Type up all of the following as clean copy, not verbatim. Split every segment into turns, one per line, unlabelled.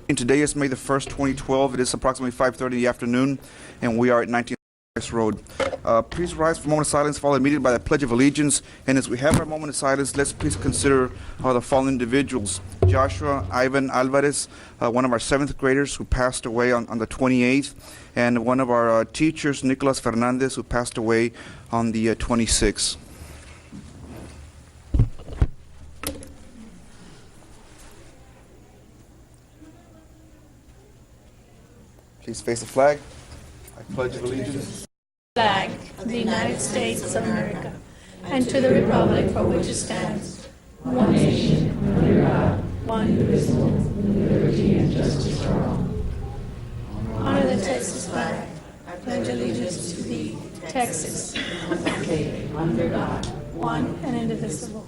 And today is May the 1st, 2012. It is approximately 5:30 in the afternoon, and we are at 19 Road. Please rise for a moment of silence, followed immediately by the Pledge of Allegiance. And as we have our moment of silence, let's please consider the following individuals. Joshua Ivan Alvarez, one of our 7th graders who passed away on the 28th, and one of our teachers, Nicolas Fernandez, who passed away on the 26th. Please face the flag. I pledge allegiance.
Flag of the United States of America, and to the republic for which it stands, one nation, under God, one indivisible, with liberty and justice for all. Honor the Texas flag. I pledge allegiance to thee, Texas, under God, one and indivisible.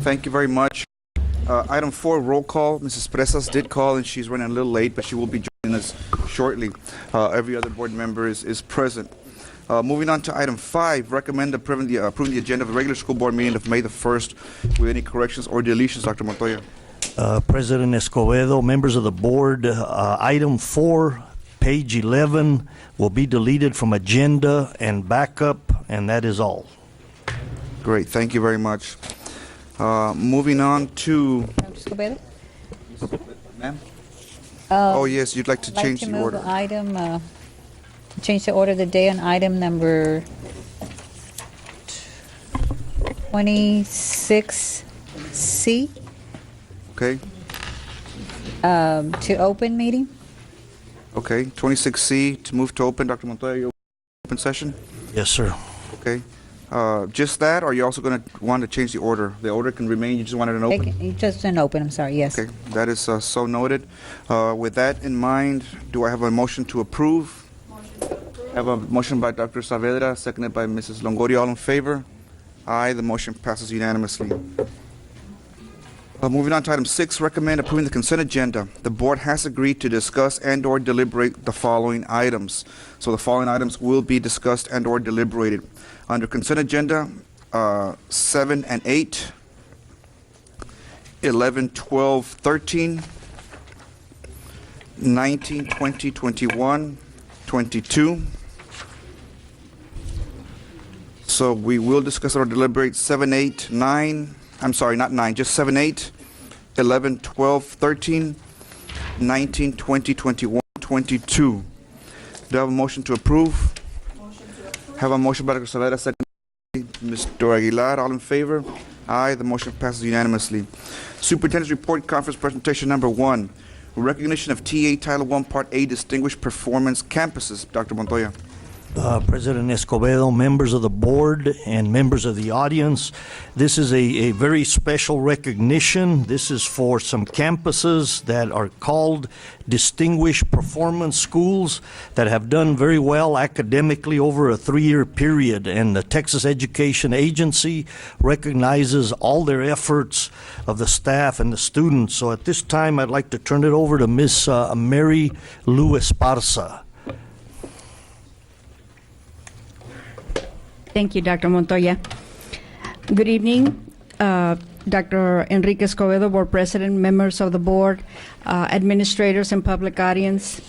Thank you very much. Item 4, roll call. Mrs. Presas did call, and she's running a little late, but she will be joining us shortly. Every other board member is present. Moving on to item 5, recommend approving the agenda of the regular school board meeting of May the 1st with any corrections or deletions. Dr. Montoya.
President Escobedo, members of the board, item 4, page 11, will be deleted from agenda and backup, and that is all.
Great, thank you very much. Moving on to...
Escobedo?
Ma'am? Oh, yes, you'd like to change the order.
Item, change the order of the day on item number 26C.
Okay,
To open meeting.
okay. 26C to move to open. Dr. Montoya, you open session?
Yes, sir.
Okay. Just that, or are you also going to want to change the order? The order can remain, you just wanted an open?
Just an open, I'm sorry, yes.
Okay, that is so noted. With that in mind, do I have a motion to approve? I have a motion by Dr. Saavedra, seconded by Mrs. Longoria. All in favor? Aye, the motion passes unanimously. Moving on to item 6, recommend approving the consent agenda. The board has agreed to discuss and/or deliberate the following items. So the following items will be discussed and/or deliberated. Under consent agenda, 7 and 8, 11, 12, 13, 19, 20, 21, 22. So we will discuss or deliberate 7, 8, 9. I'm sorry, not 9, just 7, 8, 11, 12, 13, 19, 20, 21, 22. Do I have a motion to approve? Have a motion by Dr. Saavedra, second by Mr. Aguilar. All in favor? Aye, the motion passes unanimously. Superintendent's Report Conference Presentation Number 1. Recognition of TA Title I Part A Distinguished Performance Campuses. Dr. Montoya.
President Escobedo, members of the board, and members of the audience, this is a very special recognition. This is for some campuses that are called Distinguished Performance Schools that have done very well academically over a 3-year period, and the Texas Education Agency recognizes all their efforts of the staff and the students. So at this time, I'd like to turn it over to Ms. Mary Lou Esparza.
Thank you, Dr. Montoya. Good evening, Dr. Enrique Escobedo, Board President, members of the board, administrators, and public audience.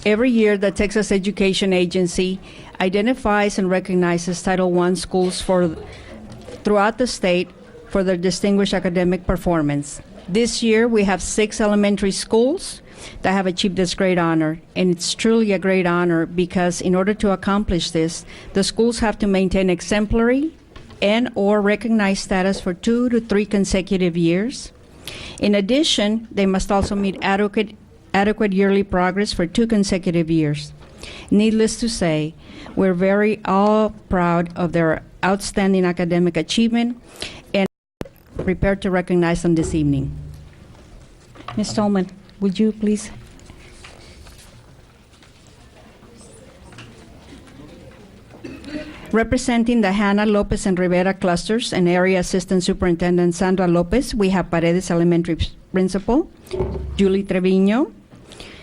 Every year, the Texas Education Agency identifies and recognizes Title I schools throughout the state for their distinguished academic performance. This year, we have 6 elementary schools that have achieved this great honor, and it's truly a great honor because in order to accomplish this, the schools have to maintain exemplary and/or recognized status for 2 to 3 consecutive years. In addition, they must also meet adequate yearly progress for 2 consecutive years. Needless to say, we're very all proud of their outstanding academic achievement and prepared to recognize them this evening. Ms. Tolman, would you please? Representing the Hanna, Lopez, and Rivera clusters and Area Assistant Superintendent Sandra Lopez, we have Paredes Elementary Principal, Julie Treviño,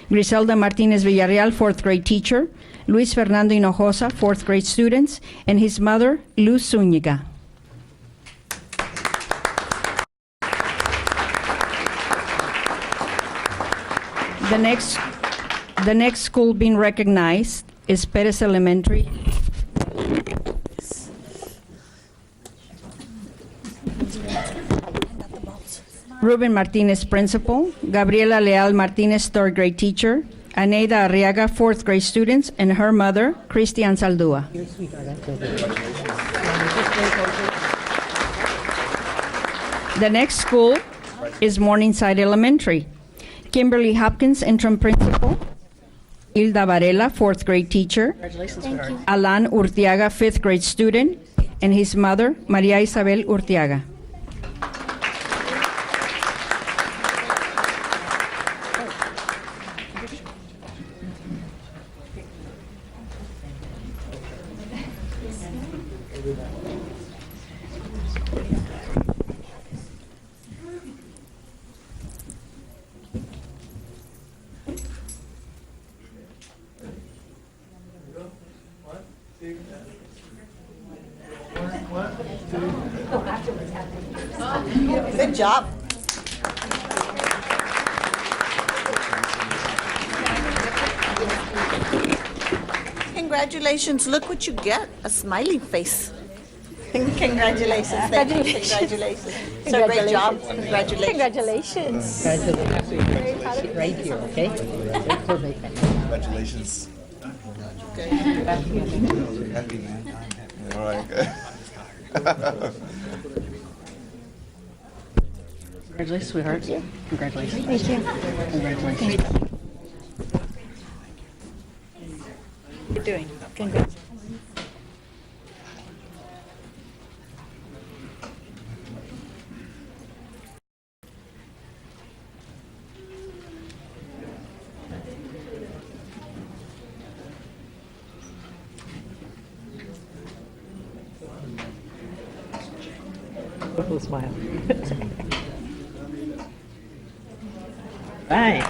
Griselda Martinez Villarreal, 4th grade teacher, Luis Fernando Hinojosa, 4th grade students, and his mother, Luz Zúñiga. The next school being recognized is Perez Elementary. Ruben Martinez, principal. Gabriela Leal Martinez, third grade teacher. Aneida Arriaga, fourth grade students, and her mother, Christian Saldúa. The next school is Morningside Elementary. Kimberly Hopkins, interim principal. Hilda Varela, fourth grade teacher. Alan Urtiaga, fifth grade student, and his mother, Maria Isabel Urtiaga.
Good job. Congratulations. Look what you get. A smiley face. Congratulations. Thank you. Congratulations. So great job. Congratulations.
Congratulations. Right here, okay?
Congratulations. Happy, man. All right.
Congratulations, sweetheart. Congratulations. Thank you. Congratulations.
You're doing. Congratulations.
Smile. Right.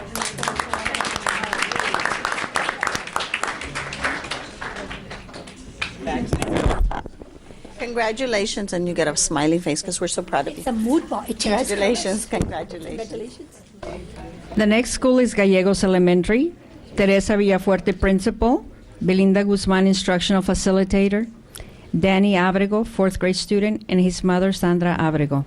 Congratulations, and you get a smiley face because we're so proud of you.
It's a mood ball. It changes.
Congratulations. Congratulations.
The next school is Gallegos Elementary. Teresa Villafuerte, principal. Belinda Guzman, instructional facilitator. Danny Abrego, fourth grade student, and his mother, Sandra Abrego.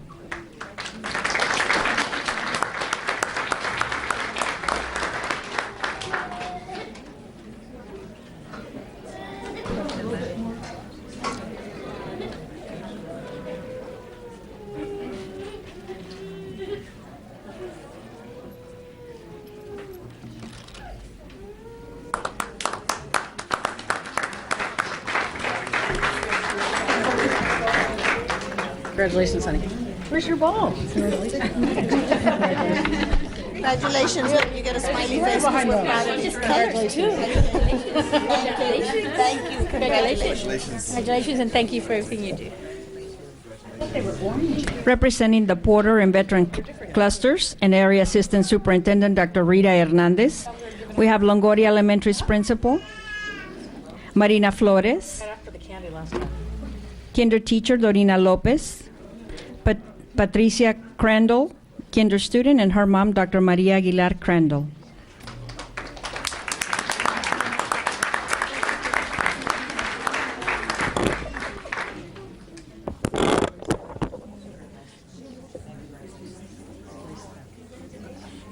Congratulations, honey. Where's your ball?
Congratulations. You get a smiley face because we're proud of you.
Congratulations.
Thank you.
Congratulations. Congratulations, and thank you for everything you do.
Representing the Porter and Veteran clusters and Area Assistant Superintendent Dr. Rita Hernandez, we have Longoria Elementary's principal, Marina Flores, kinder teacher Dorina Lopez, Patricia Crandall, kinder student, and her mom, Dr. Maria Aguilar Crandall.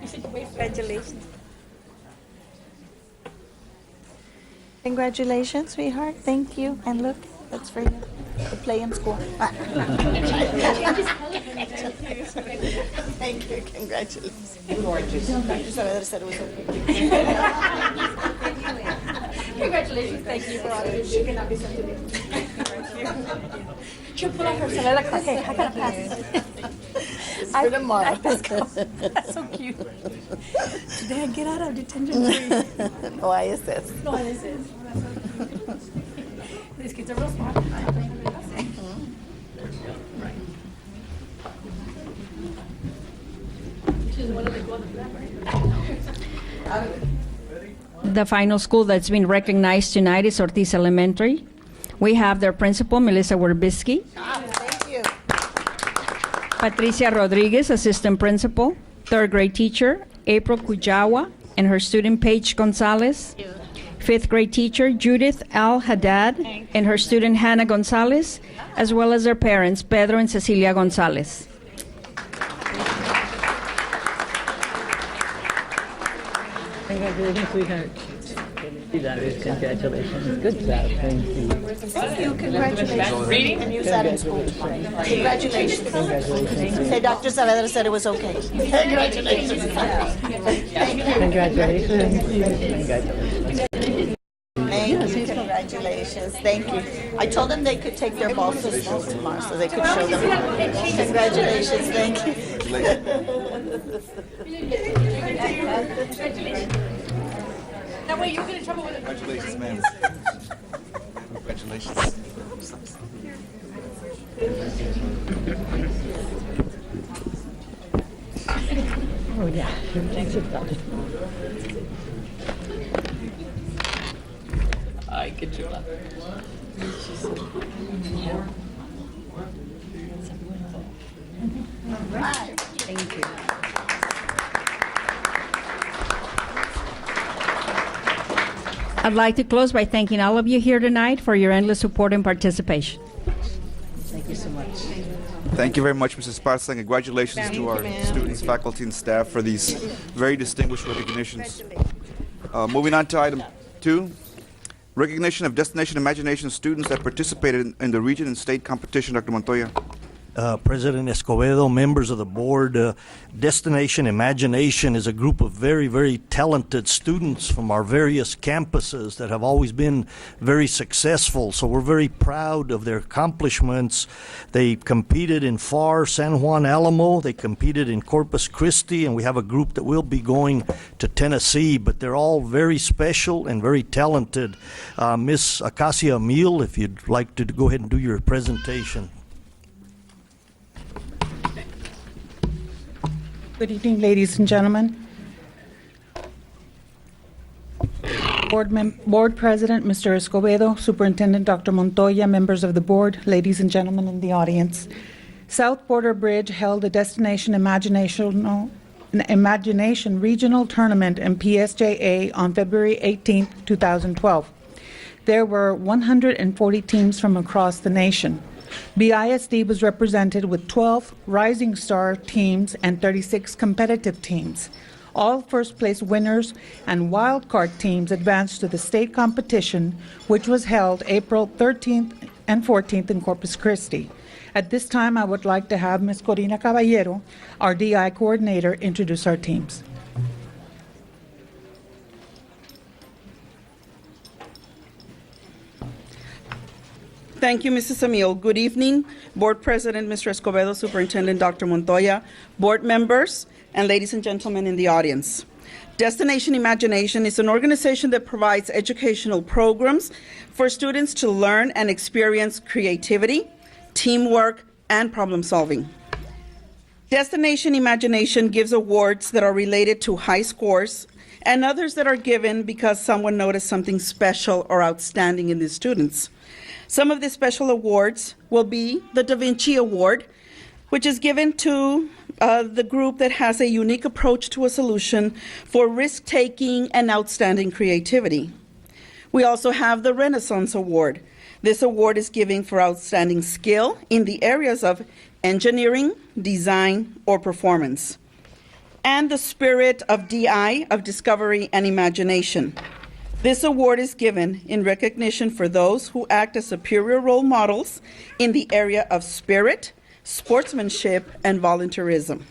Congratulations.
Congratulations, sweetheart. Thank you. And look, that's for you. To play in school. Thank you. Congratulations. Dr. Saavedra said it was okay.
Congratulations. Thank you for all of this. She cannot be sent to me. She'll pull out her Salada card. Hey, I gotta pass.
It's for tomorrow.
Let's go. That's so cute. Today I get out of detention free.
No ISS.
No, this is. These kids are real smart.
The final school that's been recognized tonight is Ortiz Elementary. We have their principal, Melissa Werbisky.
Thank you.
Patricia Rodriguez, assistant principal. Third grade teacher, April Kujawa, and her student Paige Gonzalez. Fifth grade teacher Judith Al Haddad and her student Hannah Gonzalez, as well as their parents Pedro and Cecilia Gonzalez.
Congratulations, sweetheart. Congratulations. Good job. Thank you.
Thank you. Congratulations. And use that in school tomorrow. Congratulations.
Congratulations.
Say, Dr. Saavedra said it was okay. Congratulations. Thank you.
Congratulations. Congratulations.
Thank you. Congratulations. Thank you. I told them they could take their balls to school tomorrow so they could show them. Congratulations. Thank you.
That way you don't get in trouble with it.
Congratulations, ma'am. Congratulations.
Oh, yeah. Thanks a lot. Ay, qué chula.
Thank you. I'd like to close by thanking all of you here tonight for your endless support and participation.
Thank you so much.
Thank you very much, Mrs. Esparza, and congratulations to our students, faculty, and staff for these very distinguished recognitions. Moving on to item 2, recognition of Destination Imagination students that participated in the region and state competition. Dr. Montoya.
President Escobedo, members of the board, Destination Imagination is a group of very, very talented students from our various campuses that have always been very successful. So we're very proud of their accomplishments. They competed in FAR, San Juan Alamo. They competed in Corpus Christi, and we have a group that will be going to Tennessee. But they're all very special and very talented. Miss Acacia Emil, if you'd like to go ahead and do your presentation.
Good evening, ladies and gentlemen. Board President, Mr. Escobedo, Superintendent Dr. Montoya, members of the board, ladies and gentlemen in the audience. South Border Bridge held a Destination Imagination Regional Tournament in PSJA on February 18, 2012. There were 140 teams from across the nation. BISD was represented with 12 Rising Star teams and 36 competitive teams. All first-place winners and wildcard teams advanced to the state competition, which was held April 13th and 14th in Corpus Christi. At this time, I would like to have Ms. Corina Caballero, our DI coordinator, introduce our teams.
Thank you, Mrs. Emil. Good evening, Board President, Mr. Escobedo, Superintendent Dr. Montoya, board members, and ladies and gentlemen in the audience. Destination Imagination is an organization that provides educational programs for students to learn and experience creativity, teamwork, and problem solving. Destination Imagination gives awards that are related to high scores and others that are given because someone noticed something special or outstanding in the students. Some of the special awards will be the Da Vinci Award, which is given to the group that has a unique approach to a solution for risk-taking and outstanding creativity. We also have the Renaissance Award. This award is given for outstanding skill in the areas of engineering, design, or performance. And the Spirit of DI, of Discovery and Imagination. This award is given in recognition for those who act as superior role models in the area of spirit, sportsmanship, and volunteerism.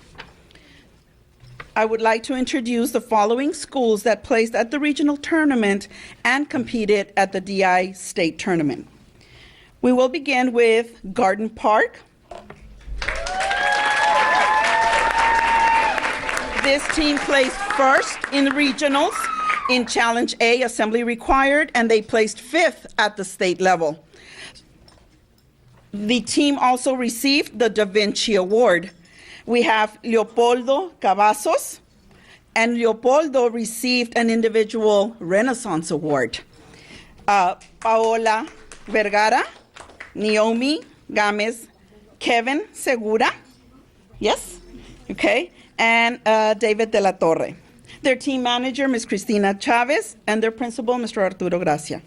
I would like to introduce the following schools that placed at the regional tournament and competed at the DI state tournament. We will begin with Garden Park. This team placed first in the regionals in Challenge A, Assembly Required, and they placed 5th at the state level. The team also received the Da Vinci Award. We have Leopoldo Cavazos, and Leopoldo received an individual Renaissance Award. Paola Vergara, Naomi Gamez, Kevin Segura, yes, okay, and David De La Torre. their team manager, Ms. Cristina Chavez, and their principal, Mr. Arturo Gracia.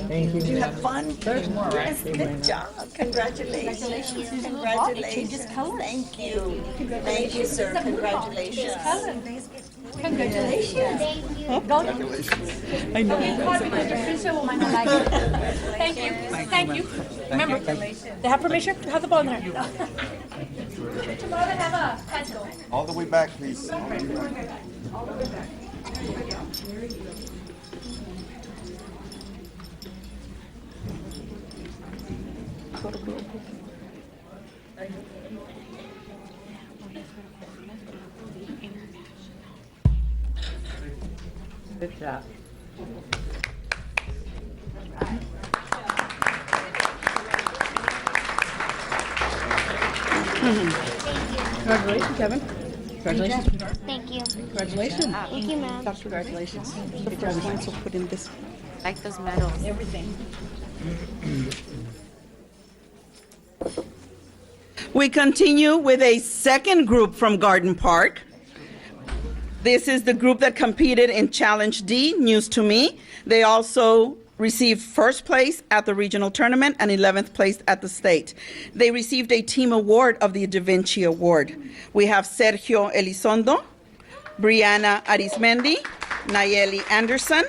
Did you have fun? Yes, good job. Congratulations. Congratulations. Thank you. Thank you, sir. Congratulations.
Congratulations.
I know.
Thank you. Thank you. Remember, they have permission to have the ball in there. Tomorrow they have a pencil.
All the way back, please. All the way back.
Good job. Congratulations, Kevin. Congratulations.
Thank you.
Congratulations.
Thank you, ma'am.
Congratulations. The first one, so put in this.
Like those medals.
Everything.
We continue with a second group from Garden Park. This is the group that competed in Challenge D, News to Me. They also received first place at the regional tournament and 11th place at the state. They received a team award of the Da Vinci Award. We have Sergio Elizondo, Brianna Arismendi, Nayeli Anderson,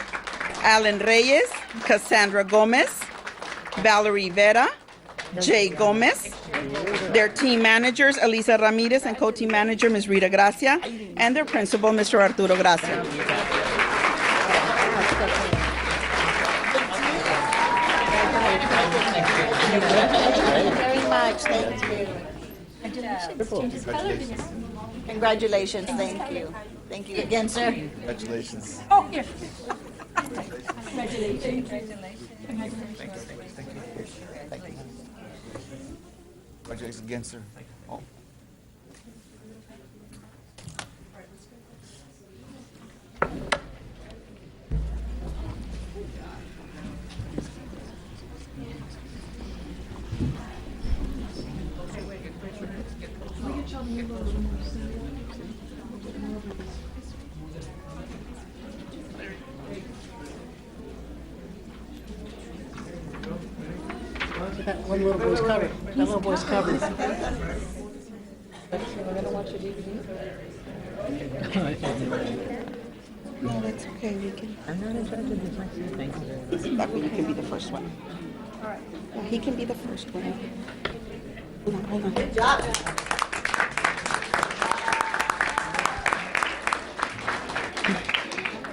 Alan Reyes, Cassandra Gomez, Valerie Vera, Jay Gomez, their team managers, Elisa Ramirez, and co-team manager, Ms. Rita Gracia, and their principal, Mr. Arturo Gracia.
Very much. Thank you. Congratulations. Thank you. Thank you again, sir.
Congratulations.
Oh, here. Congratulations.
Congratulations again, sir. Oh.
That one little boy's covered. That little boy's covered. We're gonna watch your DVD.
No, that's okay. We can.
I'm not in charge of the next thing.
That way you can be the first one. All right. He can be the first one. Hold on.
Good job.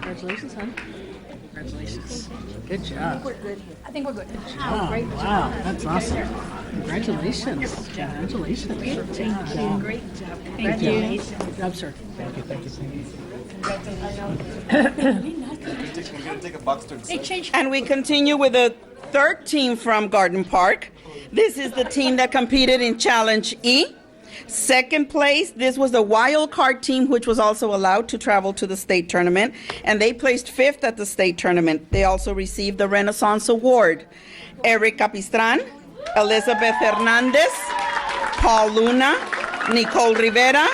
Congratulations, hon. Congratulations. Good job.
I think we're good.
Oh, wow, that's awesome. Congratulations. Congratulations. Great job.
Great job.
Thank you. Good job, sir. Thank you, thank you, thank you.
We're gonna take a box to the
They changed.
And we continue with the third team from Garden Park. This is the team that competed in Challenge E. Second place, this was the wild card team, which was also allowed to travel to the state tournament, and they placed fifth at the state tournament. They also received the Renaissance Award. Eric Capistran, Elizabeth Hernandez, Paul Luna, Nicole Rivera,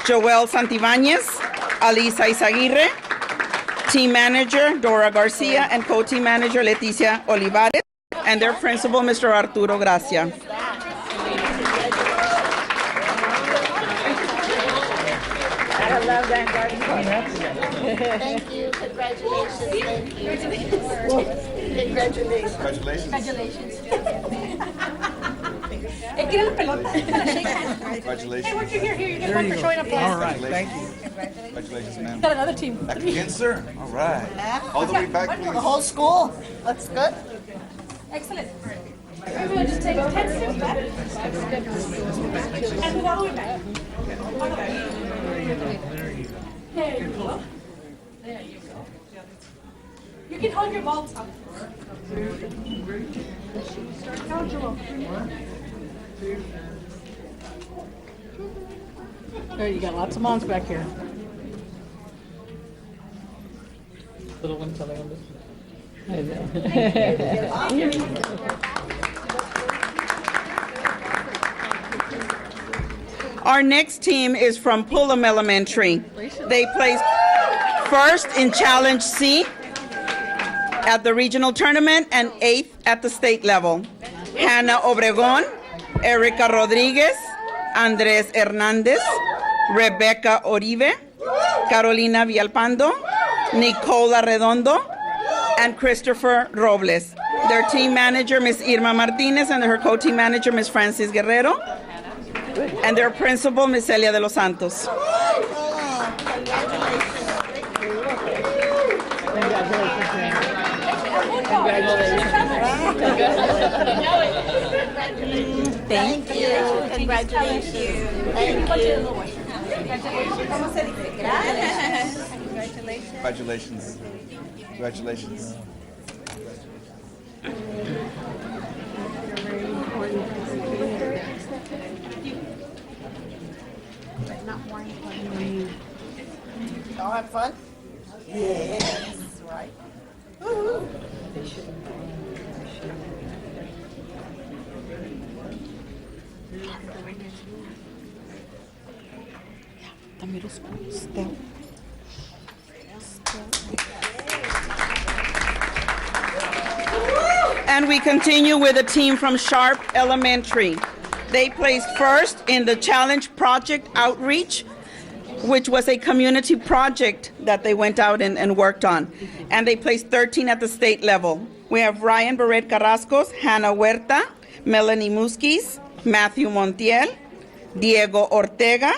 Joel Santibáñez, Alisa Izaguirre, team manager Dora Garcia, and co-team manager Leticia Olivares, and their principal, Mr. Arturo Gracia.
I love that garden park. Thank you. Congratulations. Thank you. Congratulations.
Congratulations.
Hey, get la pelota. Shake hands.
Congratulations.
Hey, where'd you hear? Here, you get one for showing up
All
last.
right, thank you. Congratulations, ma'am.
Got another team.
Back again, sir. All right. All the way back,
The
please.
whole school. That's good.
Excellent. Everyone just take 10 steps back. And move all the way back. There you go. There you go. You can hold your balls up. Count your balls.
There, you got lots of moms back here. Little one telling him this.
Our next team is from Pullum Elementary. They placed first in Challenge C at the regional tournament and 8th at the state level. Hannah Obregón, Erica Rodriguez, Andrés Hernández, Rebecca Oribe, Carolina Villalpando, Nicola Redondo, and Christopher Robles. Their team manager, Ms. Irma Martinez, and her co-team manager, Ms. Francis Guerrero, and their principal, Ms. Celia de los Santos.
Thank you. Congratulations. Thank you.
Congratulations. Congratulations.
Y'all have fun? Yes, right. Woo-hoo.
The middle school still. And we continue with a team from Sharp Elementary. They placed first in the Challenge Project Outreach, which was a community project that they went out and worked on. And they placed 13 at the state level. We have Ryan Barret Carrascos, Hannah Huerta, Melanie Musquiz, Matthew Montiel, Diego Ortega,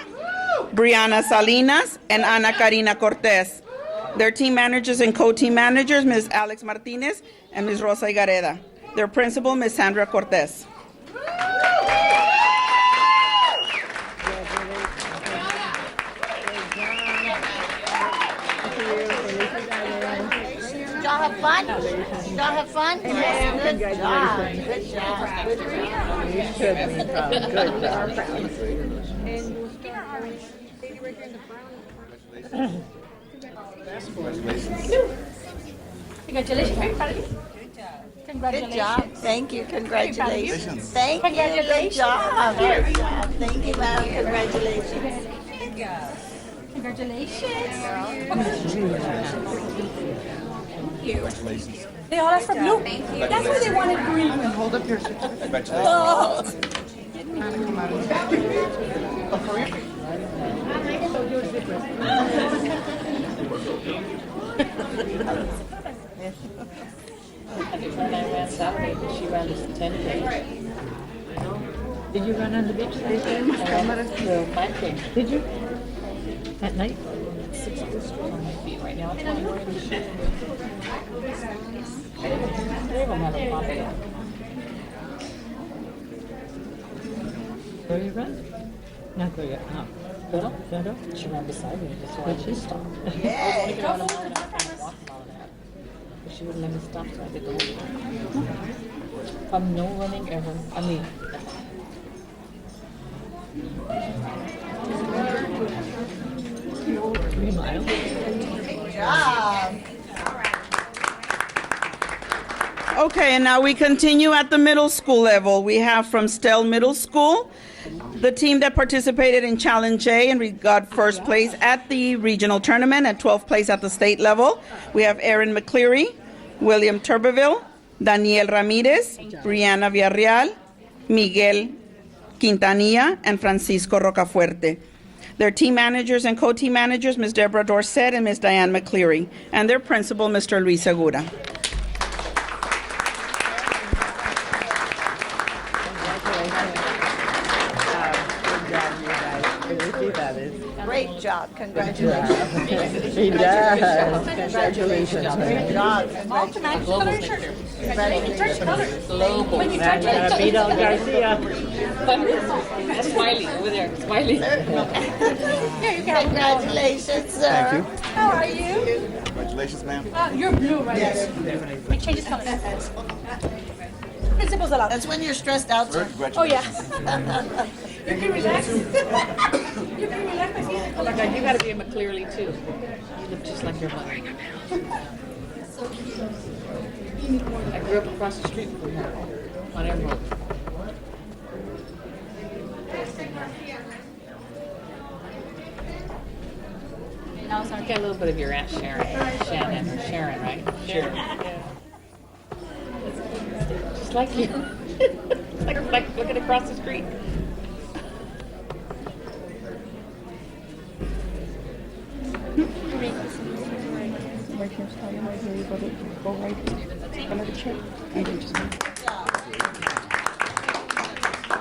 Brianna Salinas, and Ana Karina Cortez. Their team managers and co-team managers, Ms. Alex Martinez and Ms. Rosa Igareda. Their principal, Ms. Sandra Cortez.
Y'all have fun? Y'all have fun? Yes. Good job. Good job. Good job.
Good job.
Congratulations.
Good job. Thank you. Congratulations. Thank you. Good
Congratulations.
job. Good job. Thank you, ma'am. Congratulations.
Congratulations. They all asked for blue. That's why they wanted green.
Hold up your congratulations.
Oh.
When I ran Saturday, she ran this 10K. Did you run on the beach that day? The 5K. Did you? At night? 6 blisters on my feet right now. It's one more in the shit. They don't have a pop yet. Where you run? Not go yet. No. Go? No. She ran beside me. That's why she stopped. I was only going to walk a mile and a half. But she wouldn't let me stop, so I did the whole time. I'm no running ever. I mean, 3 miles.
Good job.
Okay, and now we continue at the middle school level. We have from Stell Middle School, the team that participated in Challenge A and we got first place at the regional tournament and 12th place at the state level. We have Aaron McCleary, William Turbeville, Daniel Ramirez, Brianna Villarreal, Miguel Quintanilla, and Francisco Rocafuerte. Their team managers and co-team managers, Ms. Deborah Dorset and Ms. Diane McCleary, and their principal, Mr. Luis Segura.
Great job. Congratulations.
He does. Congratulations.
Great job.
When you touch it.
Beat out Garcia.
That's Smiley over there. Smiley.
Congratulations, sir.
Thank you.
How are you?
Congratulations, ma'am.
You're blue, right?
Yes.
It changes colors. Principal's allowed.
That's when you're stressed out, sir.
Oh, yeah. You can relax. You can relax.
Oh my God, you gotta be a McClearly too. You look just like your mother. I grew up across the street from her on Emerald. I get a little bit of your Aunt Sharon, right? Sharon. Just like you. like looking across the street.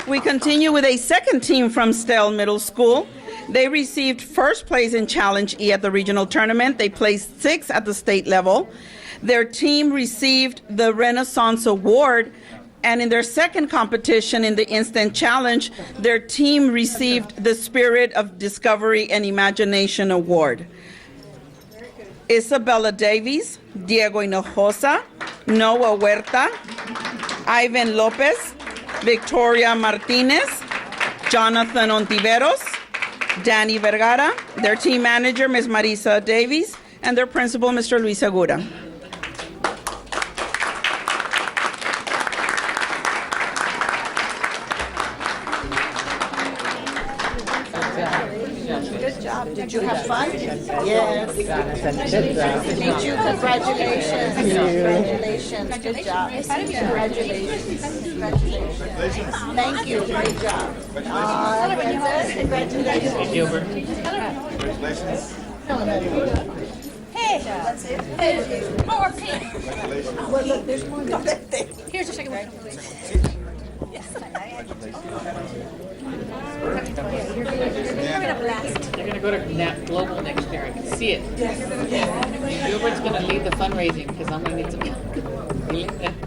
We continue with a second team from Stell Middle School. They received first place in Challenge E at the regional tournament. They placed 6th at the state level. Their team received the Renaissance Award, and in their second competition in the Instant Challenge, their team received the Spirit of Discovery and Imagination Award. Isabella Davies, Diego Hinojosa, Noah Huerta, Ivan Lopez, Victoria Martinez, Jonathan Ontiveros, Danny Vergara, their team manager, Ms. Marisa Davies, and their principal, Mr. Luis Segura.
Good job. Did you have fun? Yes. Nice to meet you. Congratulations. Congratulations. Good job. Congratulations. Congratulations. Thank you. Great job. Congratulations.
Gilbert.
Hey, more pink. Well, look, there's more. Here's your second one. You're having a blast.
They're gonna go to Nat Global next year. I can see it. Gilbert's gonna lead the fundraising because I'm gonna need some.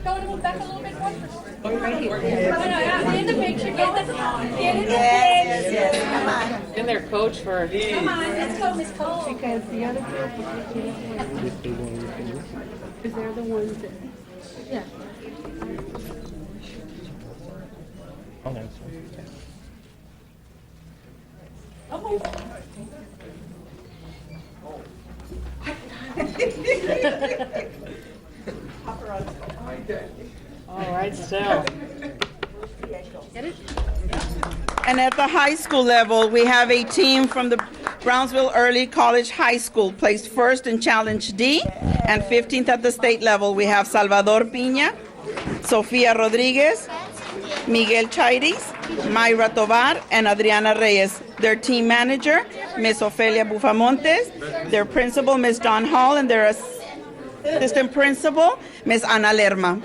Don't move back a little bit more. Right here. Get in the picture. Get in the picture.
Yes. Come on.
Been their coach for.
Come on, let's go, Miss Cole.
Because the other group because they're the ones that, yeah.
All right, still.
And at the high school level, we have a team from the Brownsville Early College High School, placed first in Challenge D, and 15th at the state level. We have Salvador Piña, Sofia Rodriguez, Miguel Chairis, Mayra Tovar, and Adriana Reyes. Their team manager, Ms. Ofelia Bufamontes, their principal, Ms. Dawn Hall, and their assistant principal, Ms. Ana Lerma.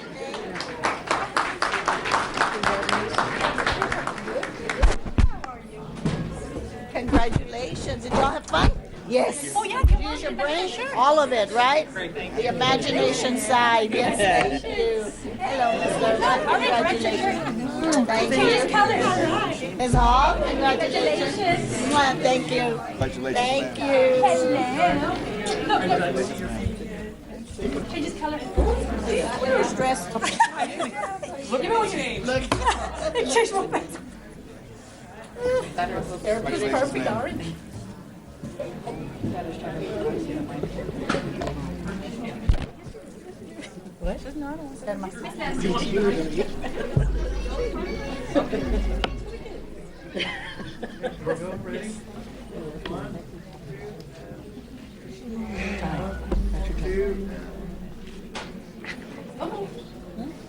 Congratulations. Did y'all have fun? Yes.
Oh, yeah, come on.
Use your
Get back in
brain.
the shirt.
All of it, right? The imagination side. Yes, thank you. Hello, Ms. Lerma.
All right, correct your shirt.
Thank
Change
you.
colors.
Ms. Hall, congratulations. Mwah, thank you. Thank you.
Change his color.
You're stressed.
Look at what's your name. Look. Change my face. Everything's perfect already.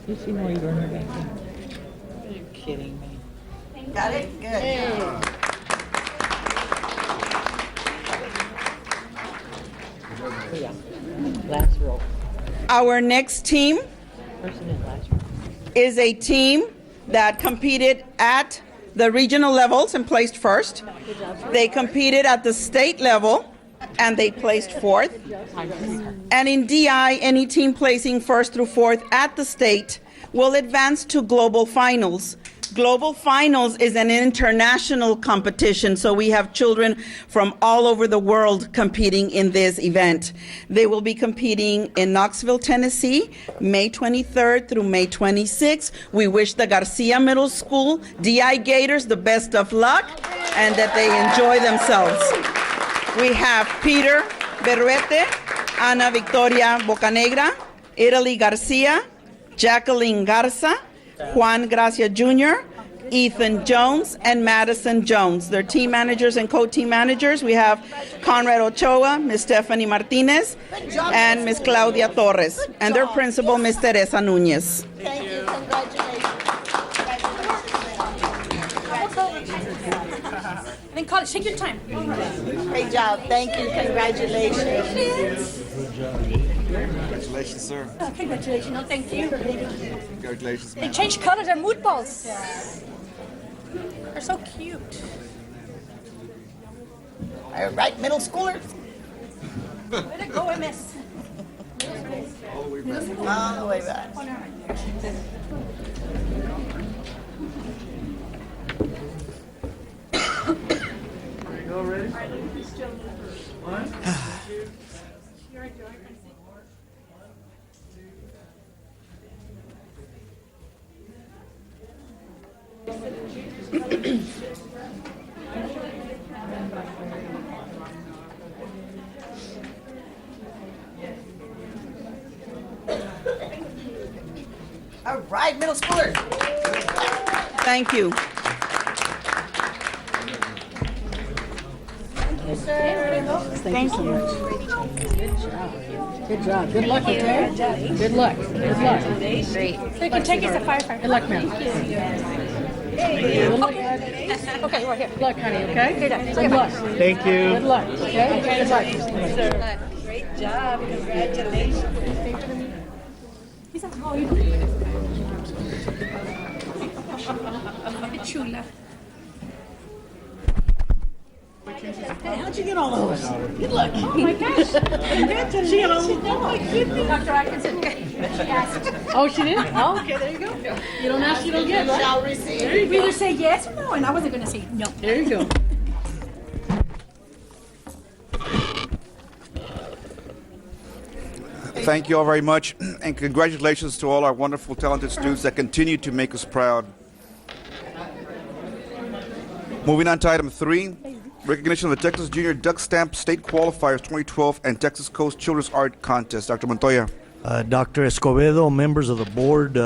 You see more you burn her back there.
Are you kidding me?
Got it? Good.
Yeah. Last row.
Our next team
Person in last row.
is a team that competed at the regional levels and placed first. They competed at the state level and they placed fourth. And in DI, any team placing first through fourth at the state will advance to global finals. Global Finals is an international competition, so we have children from all over the world competing in this event. They will be competing in Knoxville, Tennessee, May 23rd through May 26th. We wish the Garcia Middle School DI Gators the best of luck and that they enjoy themselves. We have Peter Berruete, Ana Victoria Bocanegra, Italy Garcia, Jacqueline Garza, Juan Gracia Jr., Ethan Jones, and Madison Jones. They're team managers and co-team managers. We have Conrad Ochoa, Ms. Stephanie Martinez, and Ms. Claudia Torres. And their principal, Ms. Teresa Nunez.
Thank you. Congratulations.
Then college, take your time.
Great job. Thank you. Congratulations.
Congratulations, sir.
Oh, congratulations. No, thank you.
Congratulations,
They
ma'am.
changed colors. They're mood balls. They're so cute.
All right, middle schoolers.
Way to go, MS.
All the way back. All right, middle schoolers.
Thank you.
Thank you. Good job. Good luck, okay? Good luck. Good luck. Great.
So you can take us to firefighter.
Good luck, ma'am. Good luck.
Okay, we're here.
Good luck, honey, okay?
Good
luck.
Thank you.
Good luck, okay? Good luck.
Great job. Congratulations. He's a how you chula.
Hey, how'd you get all those? Good luck.
Oh my gosh.
Congratulations. She got all those. Oh, my goodness.
Dr. Atkinson, she asked.
Oh, she did? Oh, okay, there you go. You don't ask, you don't get, right?
Shall receive.
There you
We
go.
either say yes or no, and I wasn't going to say no.
There you go.
Thank you all very much, and congratulations to all our wonderful, talented students that continue to make us proud. Moving on to item 3, recognition of the Texas Junior Duck Stamp State Qualifiers 2012 and Texas Coast Children's Art Contest. Dr. Montoya.
Dr. Escobedo, members of the board,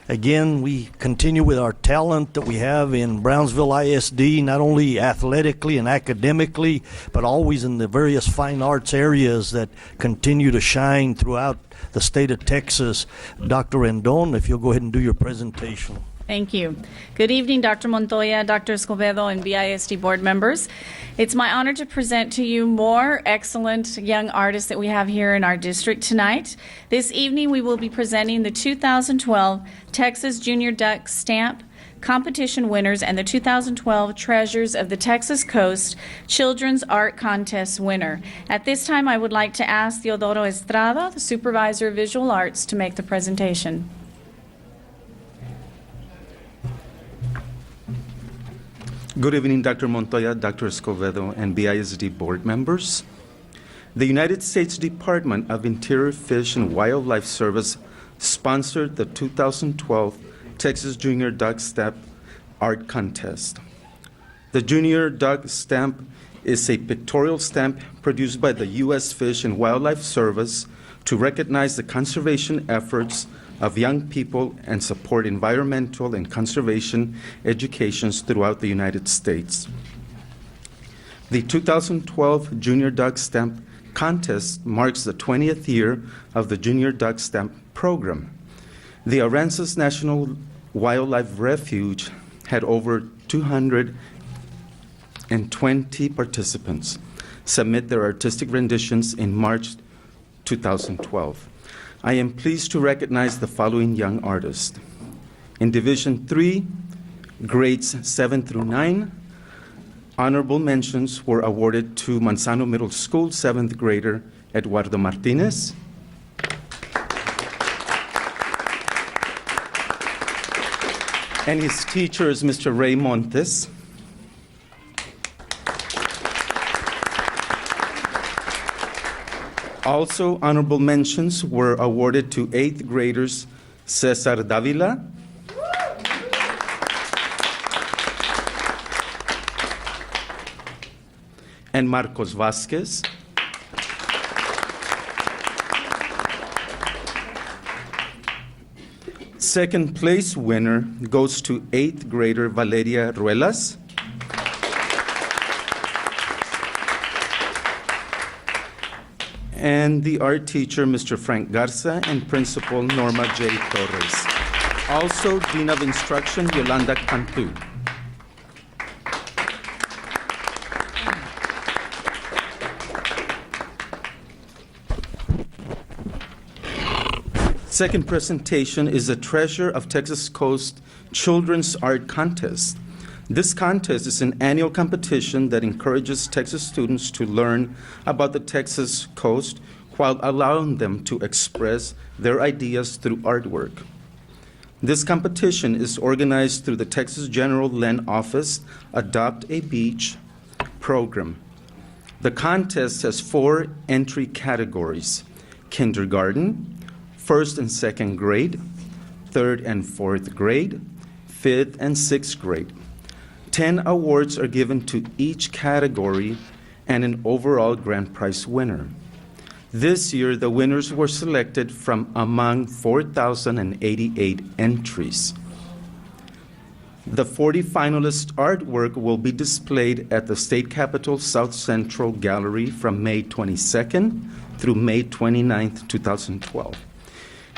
again, we continue with our talent that we have in Brownsville ISD, not only athletically and academically, but always in the various fine arts areas that continue to shine throughout the state of Texas. Dr. Rendon, if you'll go ahead and do your presentation.
Thank you. Good evening, Dr. Montoya, Dr. Escobedo, and BISD board members. It's my honor to present to you more excellent young artists that we have here in our district tonight. This evening, we will be presenting the 2012 Texas Junior Duck Stamp competition winners and the 2012 Treasures of the Texas Coast Children's Art Contest winner. At this time, I would like to ask Teodoro Estrada, the Supervisor of Visual Arts, to make the presentation.
Good evening, Dr. Montoya, Dr. Escobedo, and BISD board members. The United States Department of Interior Fish and Wildlife Service sponsored the 2012 Texas Junior Duck Stamp Art Contest. The Junior Duck Stamp is a pictorial stamp produced by the U.S. Fish and Wildlife Service to recognize the conservation efforts of young people and support environmental and conservation educations throughout the United States. The 2012 Junior Duck Stamp Contest marks the 20th year of the Junior Duck Stamp program. The Aransas National Wildlife Refuge had over 220 participants submit their artistic renditions in March 2012. I am pleased to recognize the following young artists. In Division 3, grades 7 through 9, honorable mentions were awarded to Manzano Middle School 7th grader Eduardo Martinez, and his teacher is Mr. Ray Montes. Also, honorable mentions were awarded to 8th graders Cesar Davila, and Marcos Vasquez. Second place winner goes to 8th grader Valeria Ruelas. And the art teacher, Mr. Frank Garza, and principal Norma J. Torres. Also, Dean of Instruction, Yolanda Cantu. Second presentation is the Treasure of Texas Coast Children's Art Contest. This contest is an annual competition that encourages Texas students to learn about the Texas coast while allowing them to express their ideas through artwork. This competition is organized through the Texas General Land Office Adopt a Beach program. The contest has 4 entry categories: kindergarten, 1st and 2nd grade, 3rd and 4th grade, 5th and 6th grade. 10 awards are given to each category and an overall grand prize winner. This year, the winners were selected from among 4,088 entries. The 40 finalist artwork will be displayed at the State Capitol South Central Gallery from May 22nd through May 29th, 2012.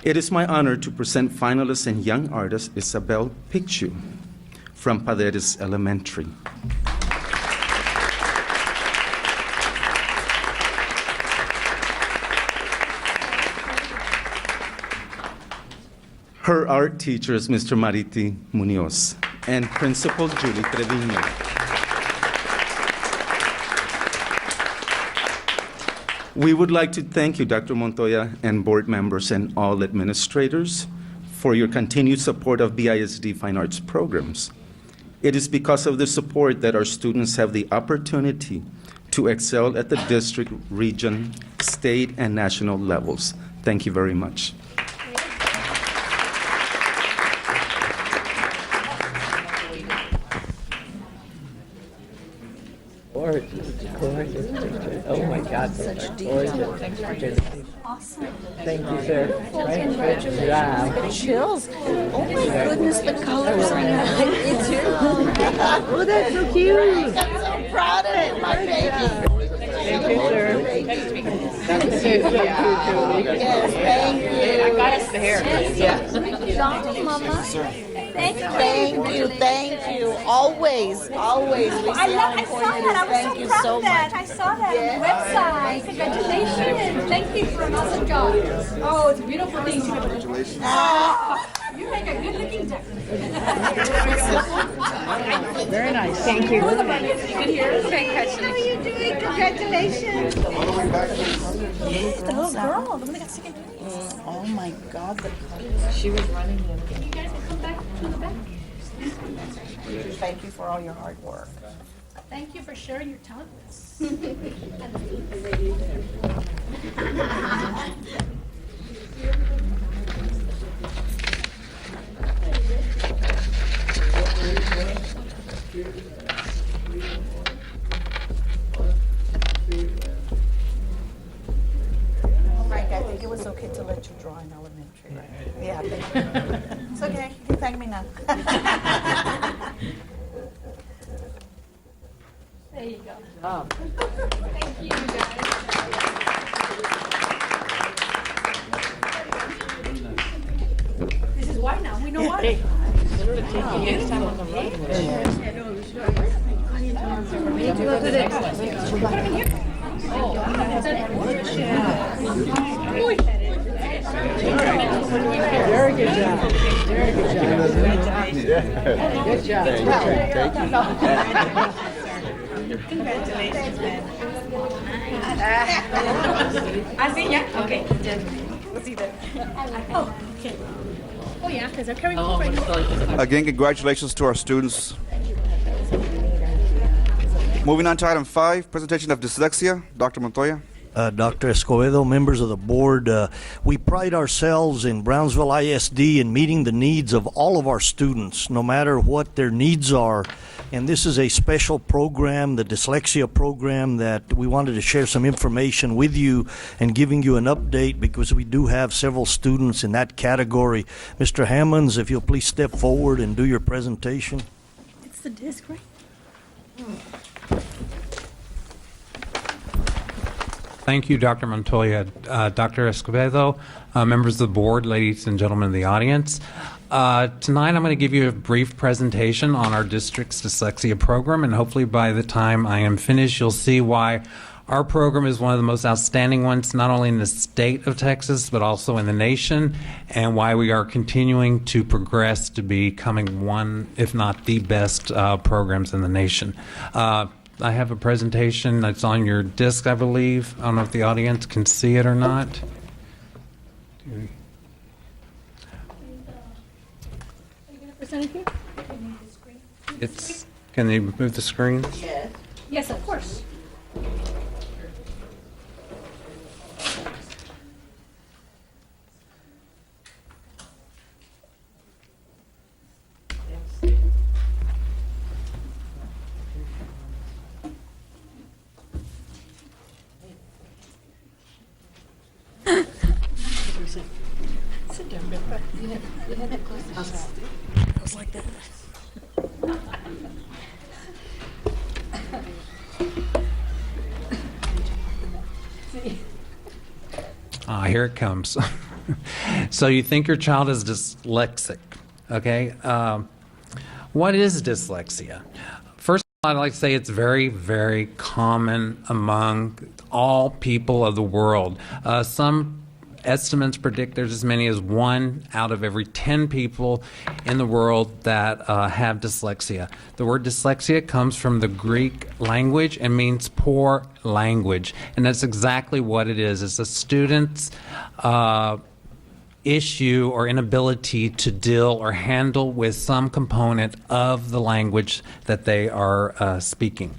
It is my honor to present finalist and young artist Isabel Picchu from Paderes Elementary. Her art teacher is Mr. Mariti Munoz and Principal Julie Trevino. We would like to thank you, Dr. Montoya, and board members and all administrators for your continued support of BISD Fine Arts programs. It is because of the support that our students have the opportunity to excel at the district, region, state, and national levels. Thank you very much.
Gorgeous picture. Oh my God, those are gorgeous.
Awesome.
Thank you, sir.
Congratulations.
Wow.
Chills. Oh my goodness, the colors on that. Me too.
Oh, that's so cute.
I'm so proud of it, my baby.
Thank you, sir.
Thank you. Yes, thank you.
I got us the hair.
Yeah. Mama.
Thank you. Always. We
I saw that.
Thank you
proud
so
of that.
much.
I saw that on the website. Congratulations. Thank you for an awesome job. Oh, it's a beautiful thing. Congratulations. You make a good looking duck.
Very nice. Thank you.
Good here. Congratulations. How are you doing? Congratulations. The little girl, the one that got second place.
Oh my God.
She was running them.
You guys can come back to the back.
Thank you for all your hard work.
Thank you for sharing your talent with us.
Frank, I think it was okay to let you draw in elementary, right? Yeah, thank you. It's okay. You can thank me now.
There you go.
Oh.
Thank you, guys. This is why now. We know why.
Hey, in order to take you next time on the road.
Very good job. Very good job. Good job.
Congratulations, man. I see, yeah? Okay. We'll see that. Oh, okay. Oh, yeah, because they're carrying over.
Again, congratulations to our students. Moving on to item 5, presentation of dyslexia. Dr. Montoya.
Dr. Escobedo, members of the board. We pride ourselves in Brownsville ISD in meeting the needs of all of our students, no matter what their needs are. And this is a special program, the dyslexia program, that we wanted to share some information with you and giving you an update because we do have several students in that category. Mr. Hammonds, if you'll please step forward and do your presentation.
It's the disc, right?
Thank you, Dr. Montoya. Dr. Escobedo, members of the board, ladies and gentlemen of the audience. Tonight I'm going to give you a brief presentation on our district's dyslexia program, and hopefully by the time I am finished, you'll see why our program is one of the most outstanding ones, not only in the state of Texas, but also in the nation, and why we are continuing to progress to becoming one, if not the best programs in the nation. I have a presentation that's on your disc, I believe. I don't know if the audience can see it or not. Can they move the screen?
Yes.
Yes, of course.
Sit down, Bill. You had that close.
I was like that.
Here it comes. So you think your child is dyslexic, okay? What is dyslexia? First of all, I'd like to say it's very, very common among all people of the world. Some estimates predict there's as many as 1 out of every 10 people in the world that have dyslexia. The word dyslexia comes from the Greek language and means poor language, and that's exactly what it is. It's a student's issue or inability to deal or handle with some component of the language that they are speaking.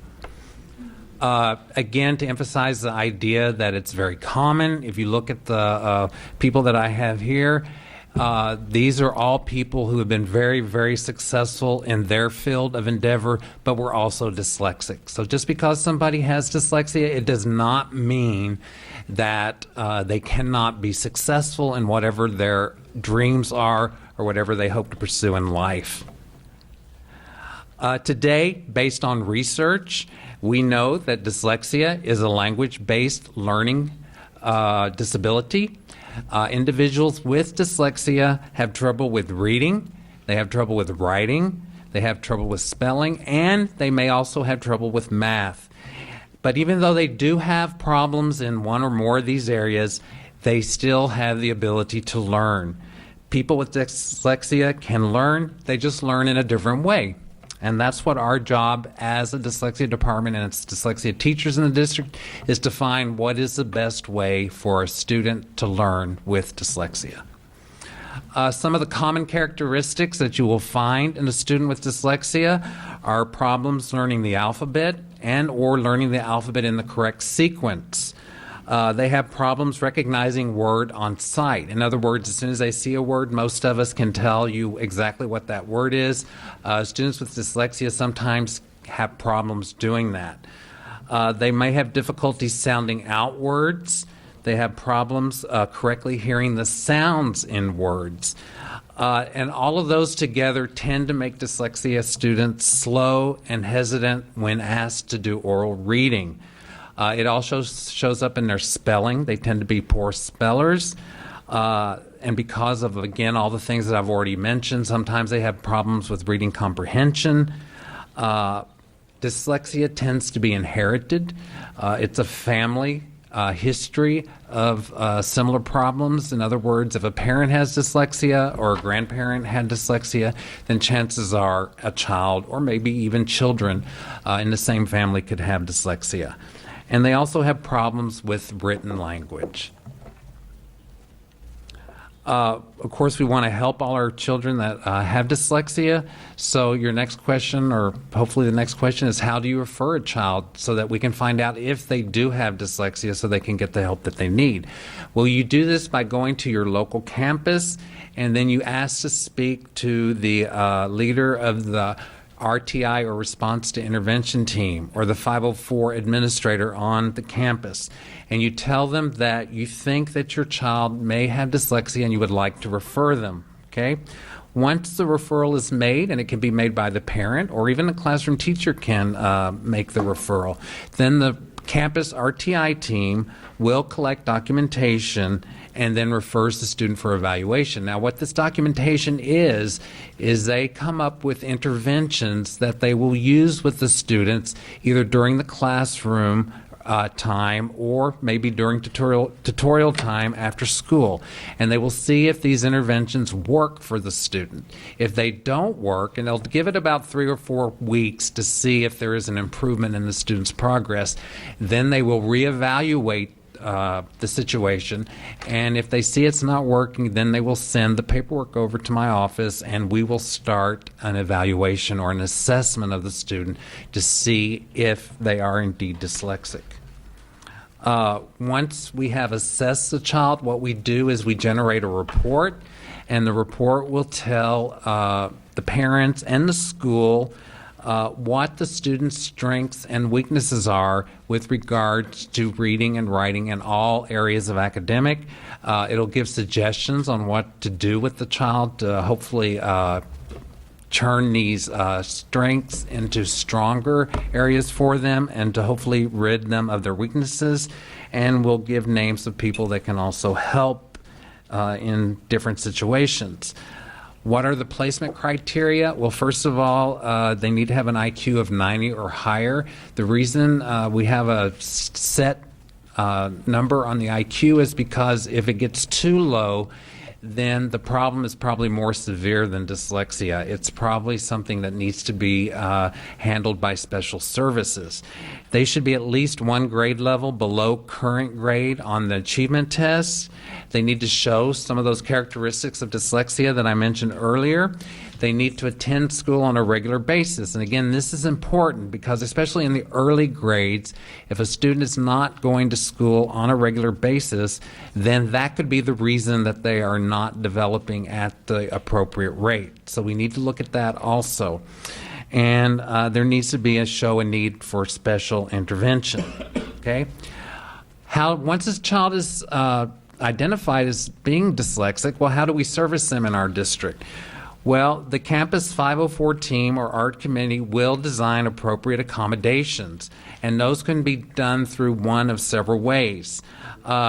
Again, to emphasize the idea that it's very common, if you look at the people that I have here, these are all people who have been very, very successful in their field of endeavor, but were also dyslexic. So just because somebody has dyslexia, it does not mean that they cannot be successful in whatever their dreams are or whatever they hope to pursue in life. Today, based on research, we know that dyslexia is a language-based learning disability. Individuals with dyslexia have trouble with reading, they have trouble with writing, they have trouble with spelling, and they may also have trouble with math. But even though they do have problems in one or more of these areas, they still have the ability to learn. People with dyslexia can learn, they just learn in a different way. And that's what our job as a dyslexia department and its dyslexia teachers in the district is to find what is the best way for a student to learn with dyslexia. Some of the common characteristics that you will find in a student with dyslexia are problems learning the alphabet and or learning the alphabet in the correct sequence. They have problems recognizing word on sight. In other words, as soon as they see a word, most of us can tell you exactly what that word is. Students with dyslexia sometimes have problems doing that. They may have difficulty sounding out words. They have problems correctly hearing the sounds in words. And all of those together tend to make dyslexia students slow and hesitant when asked to do oral reading. It also shows up in their spelling. They tend to be poor spellers. And because of, again, all the things that I've already mentioned, sometimes they have problems with reading comprehension. Dyslexia tends to be inherited. It's a family history of similar problems. In other words, if a parent has dyslexia or a grandparent had dyslexia, then chances are a child or maybe even children in the same family could have dyslexia. And they also have problems with written language. Of course, we want to help all our children that have dyslexia. So your next question, or hopefully the next question, is how do you refer a child so that we can find out if they do have dyslexia so they can get the help that they need? Well, you do this by going to your local campus, and then you ask to speak to the leader of the RTI, or Response to Intervention Team, or the 504 administrator on the campus. And you tell them that you think that your child may have dyslexia and you would like to refer them, okay? Once the referral is made, and it can be made by the parent or even the classroom teacher can make the referral, then the campus RTI team will collect documentation and then refers the student for evaluation. Now, what this documentation is they come up with interventions that they will use with the students either during the classroom time or maybe during tutorial time after school. And they will see if these interventions work for the student. If they don't work, and they'll give it about 3 or 4 weeks to see if there is an improvement in the student's progress, then they will reevaluate the situation, and if they see it's not working, then they will send the paperwork over to my office, and we will start an evaluation or an assessment of the student to see if they are indeed dyslexic. Once we have assessed the child, what we do is we generate a report, and the report will tell the parents and the school what the student's strengths and weaknesses are with regards to reading and writing in all areas of academic. It'll give suggestions on what to do with the child to hopefully turn these strengths into stronger areas for them and to hopefully rid them of their weaknesses. And we'll give names of people that can also help in different situations. What are the placement criteria? Well, first of all, they need to have an IQ of 90 or higher. The reason we have a set number on the IQ is because if it gets too low, then the problem is probably more severe than dyslexia. It's probably something that needs to be handled by special services. They should be at least 1 grade level below current grade on the achievement tests. They need to show some of those characteristics of dyslexia that I mentioned earlier. They need to attend school on a regular basis. And again, this is important because especially in the early grades, if a student is not going to school on a regular basis, then that could be the reason that they are not developing at the appropriate rate. So we need to look at that also. And there needs to be a need for special intervention. Okay? Once this child is identified as being dyslexic, well, how do we service them in our district? Well, the Campus 504 team or art committee will design appropriate accommodations, and those can be done through one of several ways.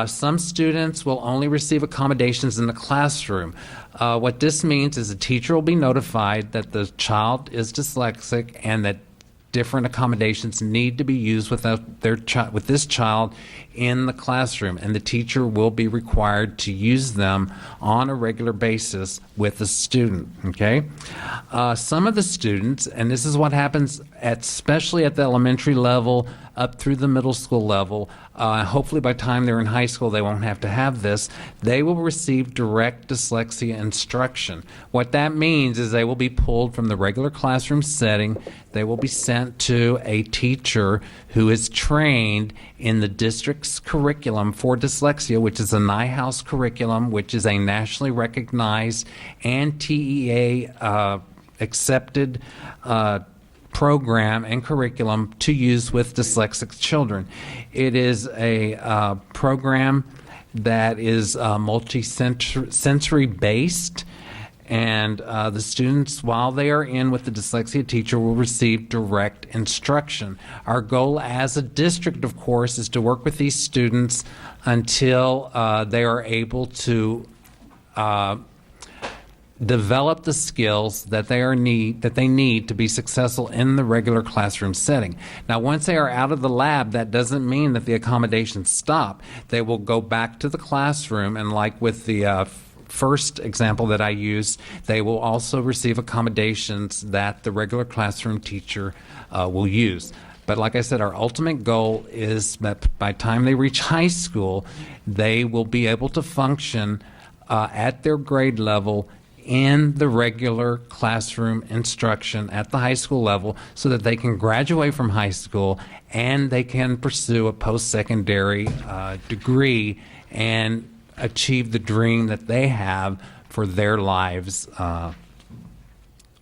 Some students will only receive accommodations in the classroom. What this means is the teacher will be notified that the child is dyslexic and that different accommodations need to be used with this child in the classroom, and the teacher will be required to use them on a regular basis with the student. Okay, some of the students, and this is what happens especially at the elementary level up through the middle school level, hopefully by the time they're in high school they won't have to have this, they will receive direct dyslexia instruction. What that means is they will be pulled from the regular classroom setting, they will be sent to a teacher who is trained in the district's curriculum for dyslexia, which is a NIHOUSE curriculum, which is a nationally recognized and TEA accepted program and curriculum to use with dyslexic children. It is a program that is multi-sensory based, and the students, while they are in with the dyslexia teacher, will receive direct instruction. Our goal as a district, of course, is to work with these students until they are able to develop the skills that they need to be successful in the regular classroom setting. Now, once they are out of the lab, that doesn't mean that the accommodations stop. They will go back to the classroom, and like with the first example that I used, they will also receive accommodations that the regular classroom teacher will use. But like I said, our ultimate goal is that by the time they reach high school, they will be able to function at their grade level in the regular classroom instruction at the high school level so that they can graduate from high school and they can pursue a post-secondary degree and achieve the dream that they have for their lives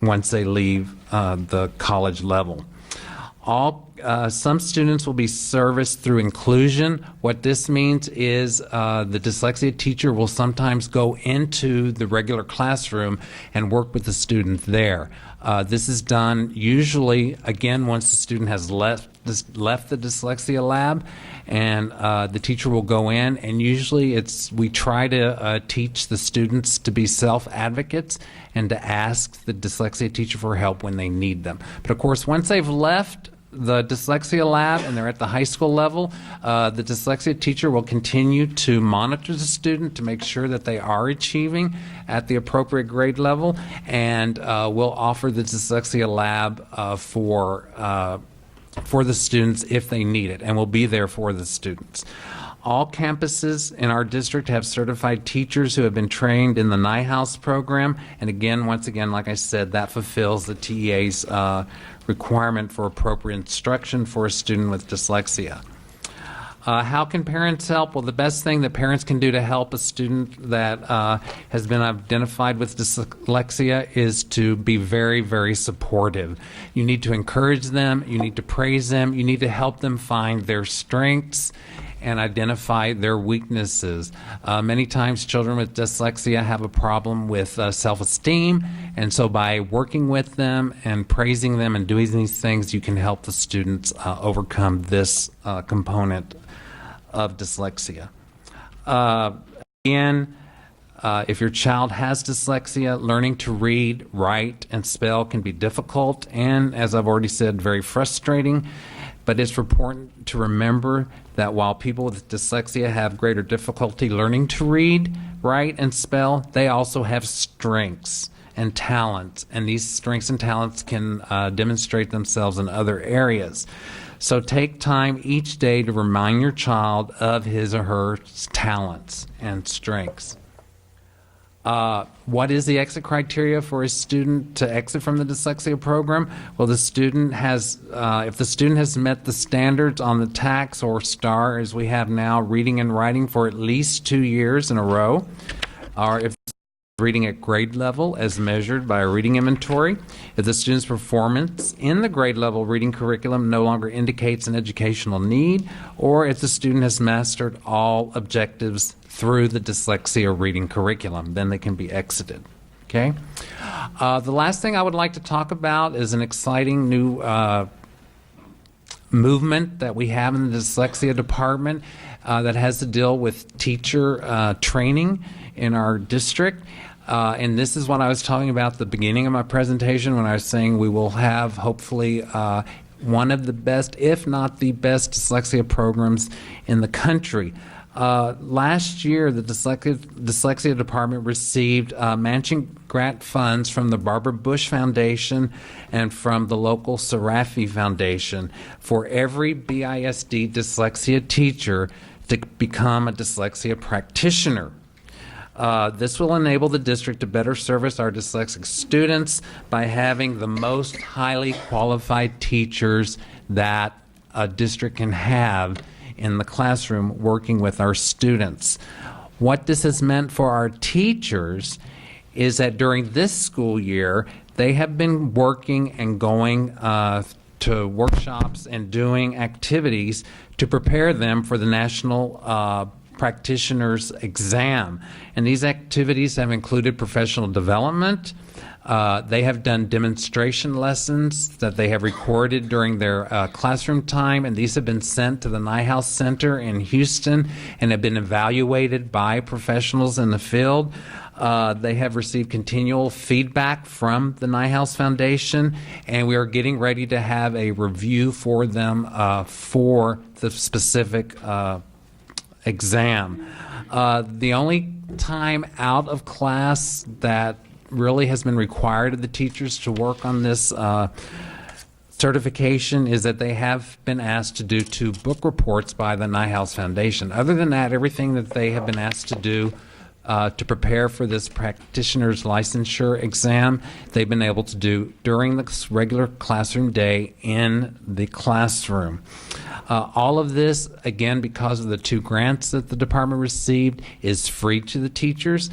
once they leave the college level. Some students will be serviced through inclusion. What this means is the dyslexia teacher will sometimes go into the regular classroom and work with the student there. This is done usually, again, once the student has left the dyslexia lab, and the teacher will go in, and usually we try to teach the students to be self-advocates and to ask the dyslexia teacher for help when they need them. But of course, once they've left the dyslexia lab and they're at the high school level, the dyslexia teacher will continue to monitor the student to make sure that they are achieving at the appropriate grade level, and will offer the dyslexia lab for the students if they need it, and will be there for the students. All campuses in our district have certified teachers who have been trained in the NIHOUSE program, and again, once again, like I said, that fulfills the TEA's requirement for appropriate instruction for a student with dyslexia. How can parents help? Well, the best thing that parents can do to help a student that has been identified with dyslexia is to be very, very supportive. You need to encourage them, you need to praise them, you need to help them find their strengths and identify their weaknesses. Many times children with dyslexia have a problem with self-esteem, and so by working with them and praising them and doing these things, you can help the students overcome this component of dyslexia. Again, if your child has dyslexia, learning to read, write, and spell can be difficult and, as I've already said, very frustrating. But it's important to remember that while people with dyslexia have greater difficulty learning to read, write, and spell, they also have strengths and talents, and these strengths and talents can demonstrate themselves in other areas. So take time each day to remind your child of his or her talents and strengths. What is the exit criteria for a student to exit from the dyslexia program? Well, the student has, if the student has met the standards on the TAKS or STAR, as we have now, reading and writing for at least 2 years in a row, or if reading at grade level as measured by a reading inventory, if the student's performance in the grade level reading curriculum no longer indicates an educational need, or if the student has mastered all objectives through the dyslexia reading curriculum, then they can be exited. Okay? The last thing I would like to talk about is an exciting new movement that we have in the dyslexia department that has to deal with teacher training in our district. And this is what I was talking about at the beginning of my presentation when I was saying we will have hopefully one of the best, if not the best, dyslexia programs in the country. Last year, the dyslexia department received matching grant funds from the Barbara Bush Foundation and from the local Serafi Foundation for every BISD dyslexia teacher to become a dyslexia practitioner. This will enable the district to better service our dyslexic students by having the most highly qualified teachers that a district can have in the classroom working with our students. What this has meant for our teachers is that during this school year, they have been working and going to workshops and doing activities to prepare them for the National Practitioners Exam. And these activities have included professional development. They have done demonstration lessons that they have recorded during their classroom time, and these have been sent to the NIHOUSE Center in Houston and have been evaluated by professionals in the field. They have received continual feedback from the NIHOUSE Foundation, and we are getting ready to have a review for them for the specific exam. The only time out of class that really has been required of the teachers to work on this certification is that they have been asked to do 2 book reports by the NIHOUSE Foundation. Other than that, everything that they have been asked to do to prepare for this practitioner's licensure exam they've been able to do during the regular classroom day in the classroom. All of this, again, because of the 2 grants that the department received, is free to the teachers.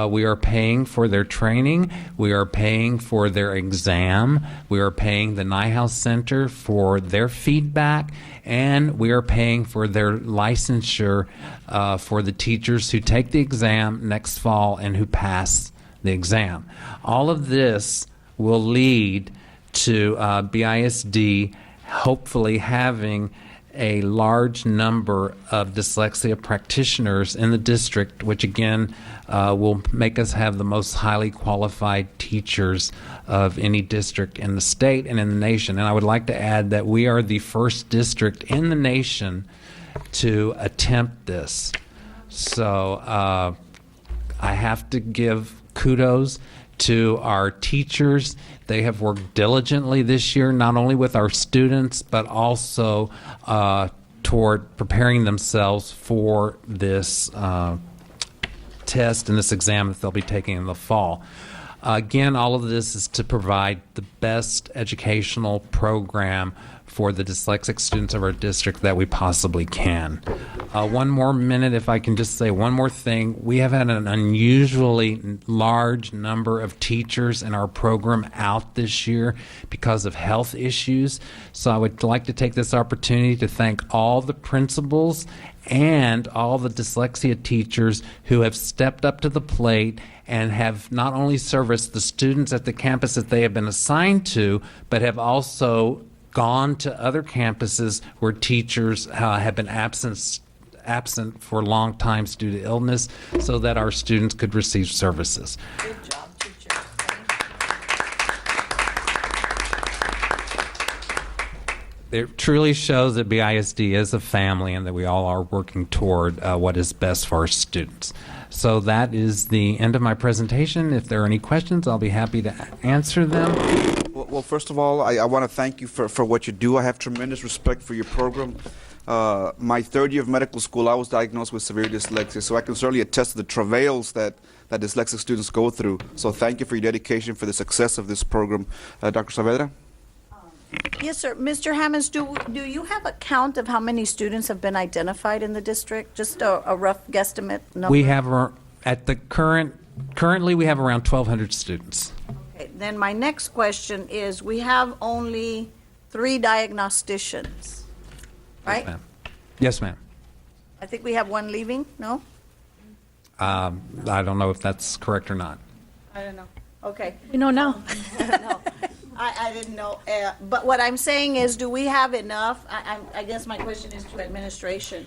We are paying for their training. We are paying for their exam. We are paying the Nyhouse Center for their feedback. And we are paying for their licensure for the teachers who take the exam next fall and who pass the exam. All of this will lead to BISD hopefully having a large number of dyslexia practitioners in the district, which again will make us have the most highly qualified teachers of any district in the state and in the nation. And I would like to add that we are the first district in the nation to attempt this. So I have to give kudos to our teachers. They have worked diligently this year, not only with our students, but also toward preparing themselves for this test and this exam that they'll be taking in the fall. Again, all of this is to provide the best educational program for the dyslexic students of our district that we possibly can. One more minute, if I can just say one more thing. We have had an unusually large number of teachers in our program out this year because of health issues. So I would like to take this opportunity to thank all the principals and all the dyslexia teachers who have stepped up to the plate and have not only serviced the students at the campus that they have been assigned to, but have also gone to other campuses where teachers have been absent for long times due to illness, so that our students could receive services.
Good job, teachers.
It truly shows that BISD is a family and that we all are working toward what is best for our students. So that is the end of my presentation. If there are any questions, I'll be happy to answer them.
Well, first of all, I want to thank you for what you do. I have tremendous respect for your program. My 3rd year of medical school, I was diagnosed with severe dyslexia, so I can certainly attest to the travails that dyslexic students go through. So thank you for your dedication for the success of this program. Dr. Saavedra?
Yes, sir. Mr. Hammonds, do you have a count of how many students have been identified in the district? Just a rough guesstimate number?
We have, currently we have around 1,200 students.
Okay, then my next question is, we have only 3 diagnosticians, right?
Yes, ma'am. Yes, ma'am.
I think we have 1 leaving, no?
I don't know if that's correct or not.
I don't know. Okay.
We know now.
I don't know. I didn't know. But what I'm saying is, do we have enough? I guess my question is to administration.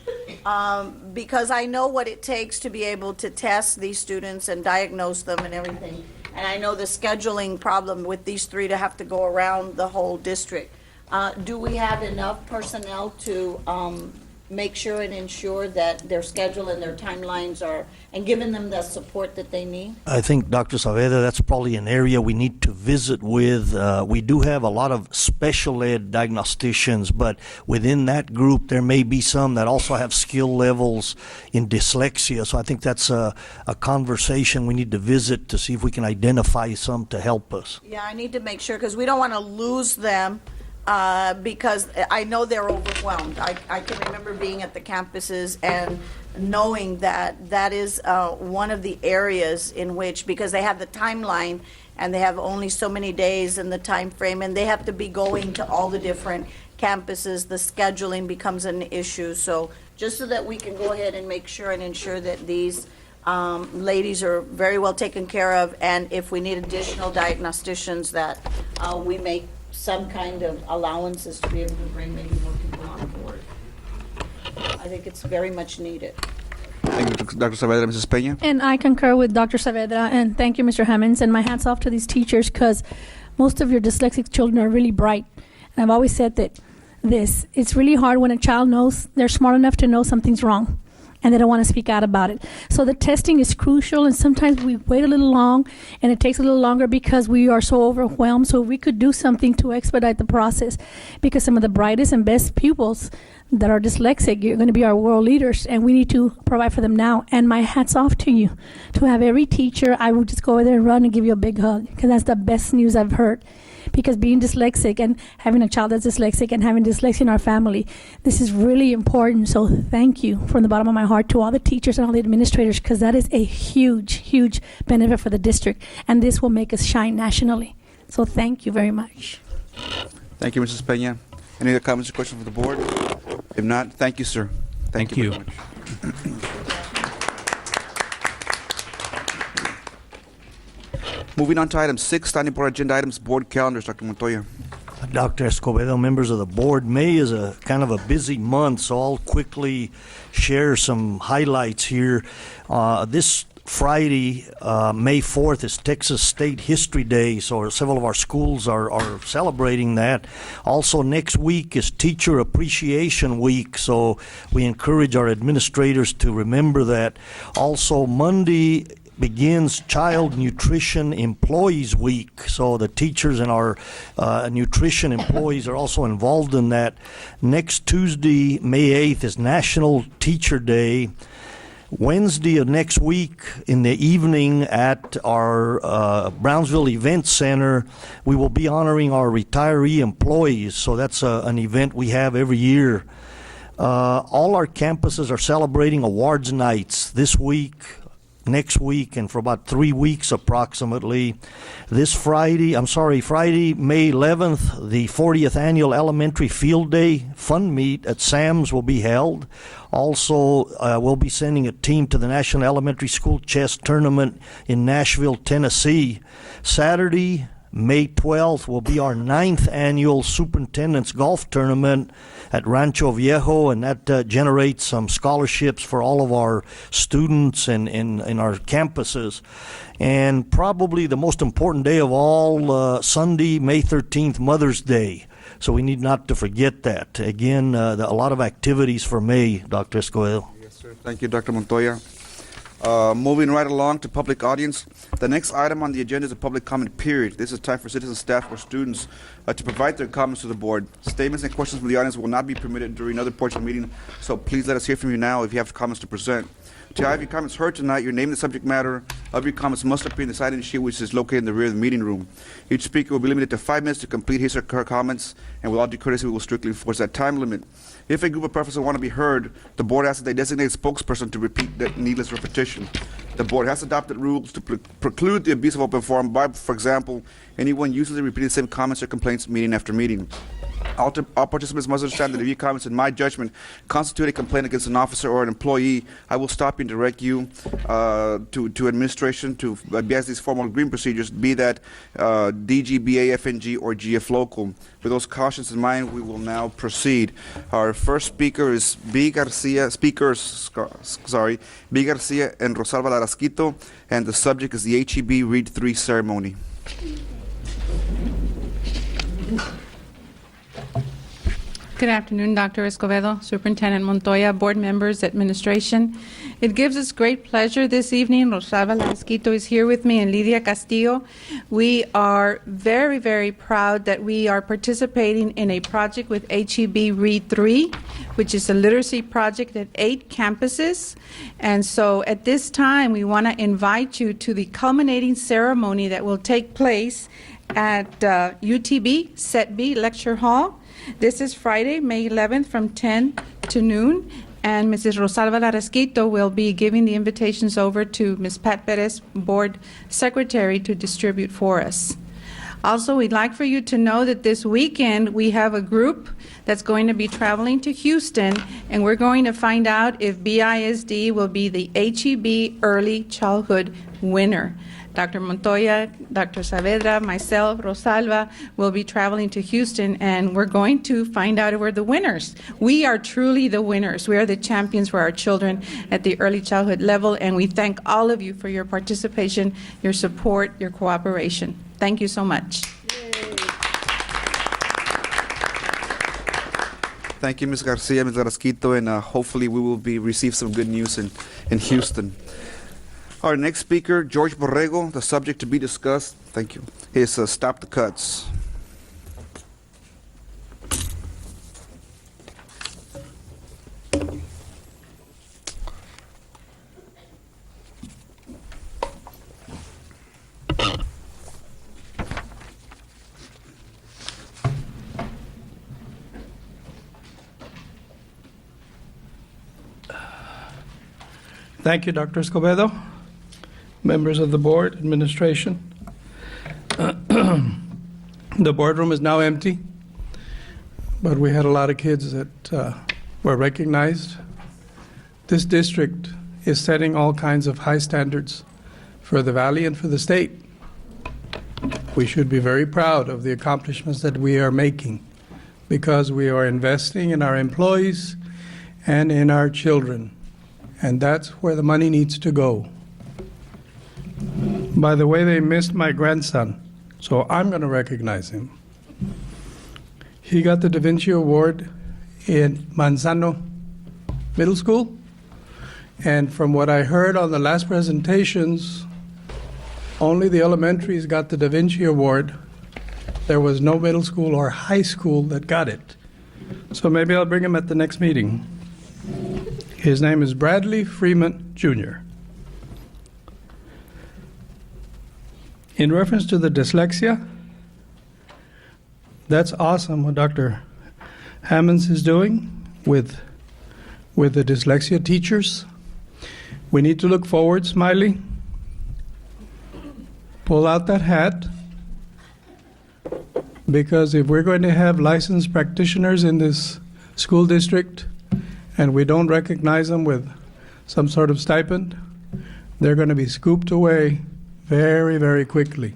Because I know what it takes to be able to test these students and diagnose them and everything. And I know the scheduling problem with these 3 to have to go around the whole district. Do we have enough personnel to make sure and ensure that their schedule and their timelines are, and giving them the support that they need?
I think, Dr. Saavedra, that's probably an area we need to visit with. We do have a lot of special ed diagnosticians, but within that group, there may be some that also have skill levels in dyslexia. So I think that's a conversation we need to visit to see if we can identify some to help us.
Yeah, I need to make sure, because we don't want to lose them. Because I know they're overwhelmed. I can remember being at the campuses and knowing that that is one of the areas in which, because they have the timeline and they have only so many days in the time frame, and they have to be going to all the different campuses, the scheduling becomes an issue. So just so that we can go ahead and make sure and ensure that these ladies are very well taken care of, and if we need additional diagnosticians, that we make some kind of allowances to be able to bring maybe more people on board. I think it's very much needed.
Thank you, Dr. Saavedra. Mrs. Peña?
And I concur with Dr. Saavedra, and thank you, Mr. Hammonds, and my hats off to these teachers, because most of your dyslexic children are really bright. And I've always said that it's really hard when a child knows they're smart enough to know something's wrong. and they don't want to speak out about it. So the testing is crucial, and sometimes we wait a little long, and it takes a little longer because we are so overwhelmed. So if we could do something to expedite the process, because some of the brightest and best pupils that are dyslexic, you're going to be our world leaders, and we need to provide for them now. And my hat's off to you. To have every teacher, I would just go over there and run and give you a big hug, because that's the best news I've heard. Because being dyslexic and having a child that's dyslexic and having dyslexia in our family, this is really important. So thank you from the bottom of my heart to all the teachers and all the administrators, because that is a huge, huge benefit for the district, and this will make us shine nationally. So thank you very much.
Thank you, Mrs. Peña. Any other comments or questions from the board? If not, thank you, sir. Thank you very much. Moving on to item 6, standing board agenda items, board calendars. Dr. Montoya.
Dr. Escobedo, members of the board, May is a kind of a busy month, so I'll quickly share some highlights here. This Friday, May 4th, is Texas State History Day, so several of our schools are celebrating that. Also, next week is Teacher Appreciation Week, so we encourage our administrators to remember that. Also, Monday begins Child Nutrition Employees Week, so the teachers and our nutrition employees are also involved in that. Next Tuesday, May 8th, is National Teacher Day. Wednesday of next week in the evening at our Brownsville Event Center, we will be honoring our retiree employees, so that's an event we have every year. All our campuses are celebrating awards nights this week, next week, and for about 3 weeks approximately. This Friday, May 11th, the 40th Annual Elementary Field Day Fun Meet at Sam's will be held. Also, we'll be sending a team to the National Elementary School Chess Tournament in Nashville, Tennessee. Saturday, May 12th, will be our 9th Annual Superintendent's Golf Tournament at Rancho Viejo, and that generates some scholarships for all of our students and in our campuses. And probably the most important day of all, Sunday, May 13th, Mother's Day. So we need not to forget that. Again, a lot of activities for May, Dr. Escobedo.
Yes, sir. Thank you, Dr. Montoya. Moving right along to public audience. The next item on the agenda is a public comment period. This is time for citizens, staff, or students to provide their comments to the board. Statements and questions from the audience will not be permitted during other portions of the meeting, so please let us hear from you now if you have comments to present. To have your comments heard tonight, your name and the subject matter of your comments must appear in the sign-in sheet, which is located in the rear of the meeting room. Each speaker will be limited to 5 minutes to complete his or her comments, and with all due courtesy, we will strictly enforce that time limit. If a group of persons want to be heard, the board asks that they designate a spokesperson to repeat that needless repetition. The board has adopted rules to preclude the abuse of open forum by, for example, anyone usually repeating the same comments or complaints meeting after meeting. All participants must understand that if your comments, in my judgment, constitute a complaint against an officer or an employee, I will stop you and direct you to administration to BISD's formal agreement procedures, be that DG, BA, FNG, or GF local. With those cautions in mind, we will now proceed. Our first speaker is B. Garcia and Rosalba Larasquito, and the subject is the HEB Read 3 ceremony.
Good afternoon, Dr. Escobedo, Superintendent Montoya, board members, administration. It gives us great pleasure this evening. Rosalba Larasquito is here with me and Lidia Castillo. We are very, very proud that we are participating in a project with HEB Read 3, which is a literacy project at 8 campuses. And so at this time, we want to invite you to the culminating ceremony that will take place at UTB Set B Lecture Hall. This is Friday, May 11th from 10 to noon, and Mrs. Rosalba Larasquito will be giving the invitations over to Ms. Pat Perez, Board Secretary, to distribute for us. Also, we'd like for you to know that this weekend we have a group that's going to be traveling to Houston, and we're going to find out if BISD will be the HEB Early Childhood winner. Dr. Montoya, Dr. Saavedra, myself, Rosalba will be traveling to Houston, and we're going to find out if we're the winners. We are truly the winners. We are the champions for our children at the early childhood level, and we thank all of you for your participation, your support, your cooperation. Thank you so much.
Thank you, Ms. Garcia, Ms. Garasquito, and hopefully we will receive some good news in Houston. Our next speaker, George Borrego. The subject to be discussed, thank you, is Stop the Cuts.
Thank you, Dr. Escobedo, members of the board, administration. The boardroom is now empty, but we had a lot of kids that were recognized. This district is setting all kinds of high standards for the valley and for the state. We should be very proud of the accomplishments that we are making because we are investing in our employees and in our children. And that's where the money needs to go. By the way, they missed my grandson, so I'm going to recognize him. He got the Da Vinci Award in Manzano Middle School, and from what I heard on the last presentations, only the elementaries got the Da Vinci Award. There was no middle school or high school that got it. So maybe I'll bring him at the next meeting. His name is Bradley Freeman, Jr. In reference to the dyslexia, that's awesome what Dr. Hammonds is doing with the dyslexia teachers. We need to look forward, Smiley. Pull out that hat, because if we're going to have licensed practitioners in this school district, and we don't recognize them with some sort of stipend, they're going to be scooped away very, very quickly.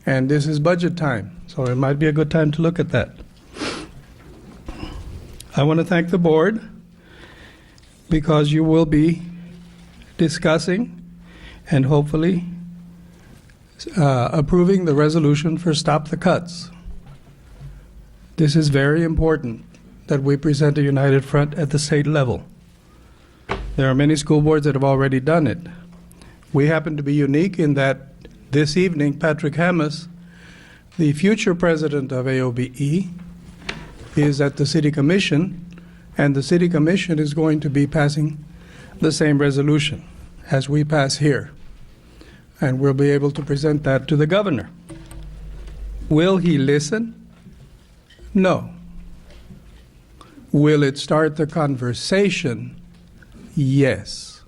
And this is budget time, so it might be a good time to look at that. I want to thank the board because you will be discussing and hopefully approving the resolution for Stop the Cuts. This is very important that we present a united front at the state level. There are many school boards that have already done it. We happen to be unique in that this evening, Patrick Hammes, the future president of AOBE, is at the City Commission, and the City Commission is going to be passing the same resolution as we pass here. And we'll be able to present that to the governor. Will he listen? No. Will it start the conversation? Yes.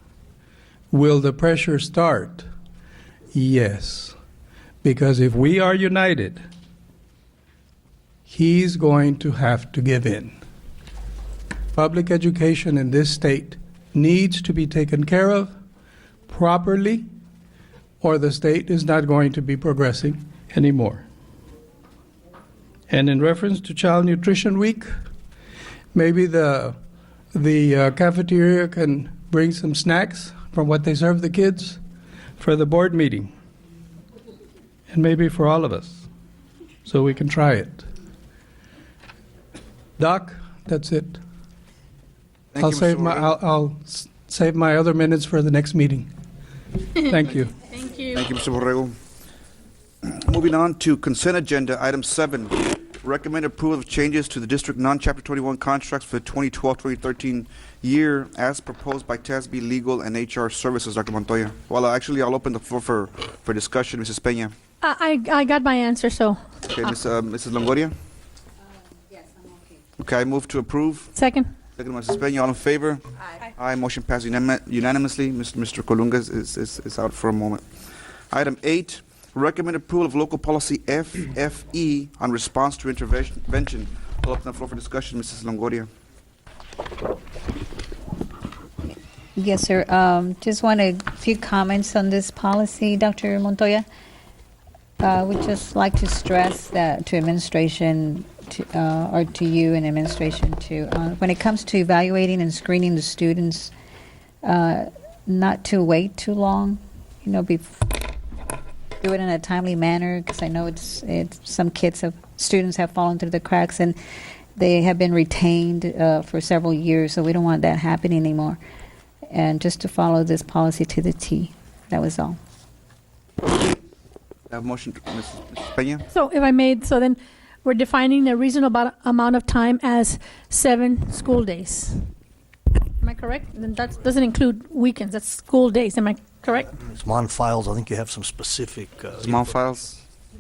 Will the pressure start? Yes. Because if we are united, he's going to have to give in. Public education in this state needs to be taken care of properly, or the state is not going to be progressing anymore. And in reference to Child Nutrition Week, maybe the cafeteria can bring some snacks from what they serve the kids for the board meeting, and maybe for all of us, so we can try it. Doc, that's it. I'll save my other minutes for the next meeting. Thank you.
Thank you.
Thank you, Mr. Borrego. Moving on to consent agenda, item 7. Recommend approval of changes to the district non-chapter 21 contracts for the 2012-2013 year as proposed by TASB Legal and HR Services. Dr. Montoya. Well, actually, I'll open the floor for discussion. Mrs. Peña.
I got my answer, so.
Okay, Mrs. Longoria?
Yes, I'm okay.
Okay, I move to approve.
Second.
Second, Mrs. Peña. All in favor?
Aye.
Aye. Motion passed unanimously. Mr. Colunga is out for a moment. Item 8. Recommend approval of local policy FFE on response to intervention. I'll open the floor for discussion. Mrs. Longoria.
Yes, sir. Just want a few comments on this policy, Dr. Montoya. We'd just like to stress that to administration, or to you and administration, when it comes to evaluating and screening the students, not to wait too long, do it in a timely manner, because I know it's some students have fallen through the cracks, and They have been retained for several years, so we don't want that happening anymore. And just to follow this policy to the T. That was all.
Have motion, Mrs. Peña?
So if I may, so then we're defining a reasonable amount of time as 7 school days. Am I correct? Then that doesn't include weekends, that's school days, am I correct?
Ms. Monfiles, I think you have some specific.
Small files?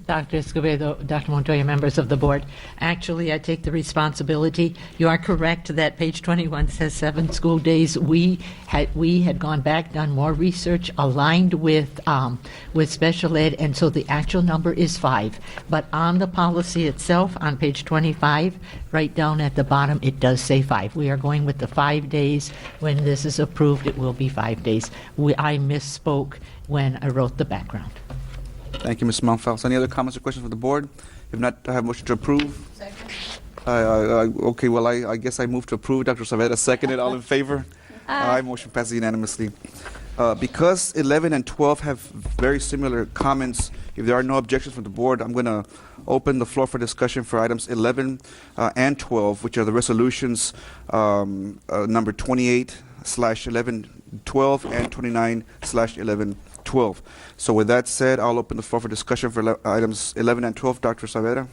Dr. Escobedo, Dr. Montoya, members of the board. Actually, I take the responsibility. You are correct that page 21 says 7 school days. We had gone back, done more research aligned with special ed, and so the actual number is 5. But on the policy itself, on page 25, right down at the bottom, it does say 5. We are going with the 5 days. When this is approved, it will be 5 days. I misspoke when I wrote the background.
Thank you, Ms. Monfils. Any other comments or questions from the board? If not, I have motion to approve.
Second.
Okay, well, I guess I move to approve. Dr. Saavedra seconded. All in favor? Aye. Motion passes unanimously. Because 11 and 12 have very similar comments, if there are no objections from the board, I'm going to open the floor for discussion for items 11 and 12, which are the resolutions number 28/1112 and 29/1112. So with that said, I'll open the floor for discussion for items 11 and 12. Dr. Saavedra?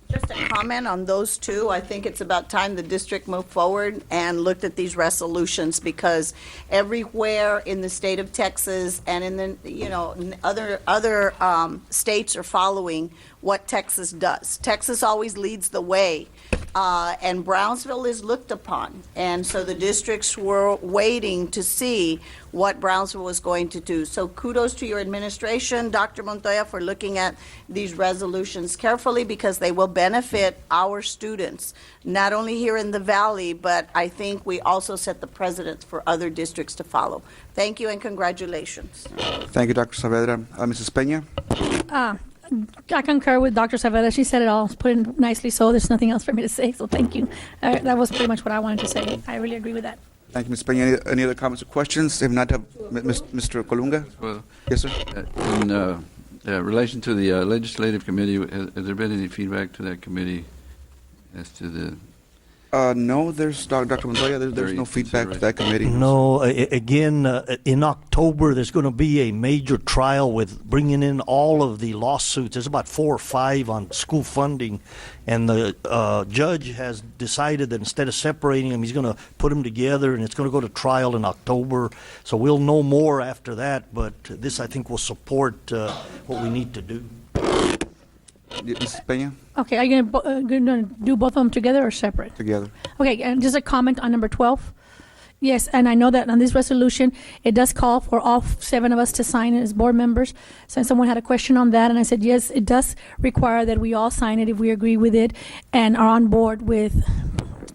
Just a comment on those two. I think it's about time the district moved forward and looked at these resolutions, because everywhere in the state of Texas and in the, other states are following what Texas does. Texas always leads the way, and Brownsville is looked upon. And so the districts were waiting to see what Brownsville was going to do. So kudos to your administration, Dr. Montoya, for looking at these resolutions carefully, because they will benefit our students, not only here in the Valley, but I think we also set the precedent for other districts to follow. Thank you and congratulations.
Thank you, Dr. Saavedra. Mrs. Peña?
I concur with Dr. Saavedra. She said it all, put it nicely, so there's nothing else for me to say, so thank you. That was pretty much what I wanted to say. I really agree with that.
Thank you, Ms. Peña. Any other comments or questions? If not, Mr. Colunga?
Well,
Yes, sir.
in relation to the legislative committee, has there been any feedback to that committee as to the?
No, there's Dr. Montoya. There's no feedback to that committee.
No, again, in October, there's going to be a major trial with bringing in all of the lawsuits. There's about 4 or 5 on school funding, and the judge has decided that instead of separating them, he's going to put them together, and it's going to go to trial in October. So we'll know more after that, but this, I think, will support what we need to do.
Mrs. Peña?
Okay, are you going to do both of them together or separate?
Together.
Okay, and just a comment on number 12. Yes, and I know that on this resolution, it does call for all 7 of us to sign it as board members. So someone had a question on that, and I said, yes, it does require that we all sign it if we agree with it and are on board with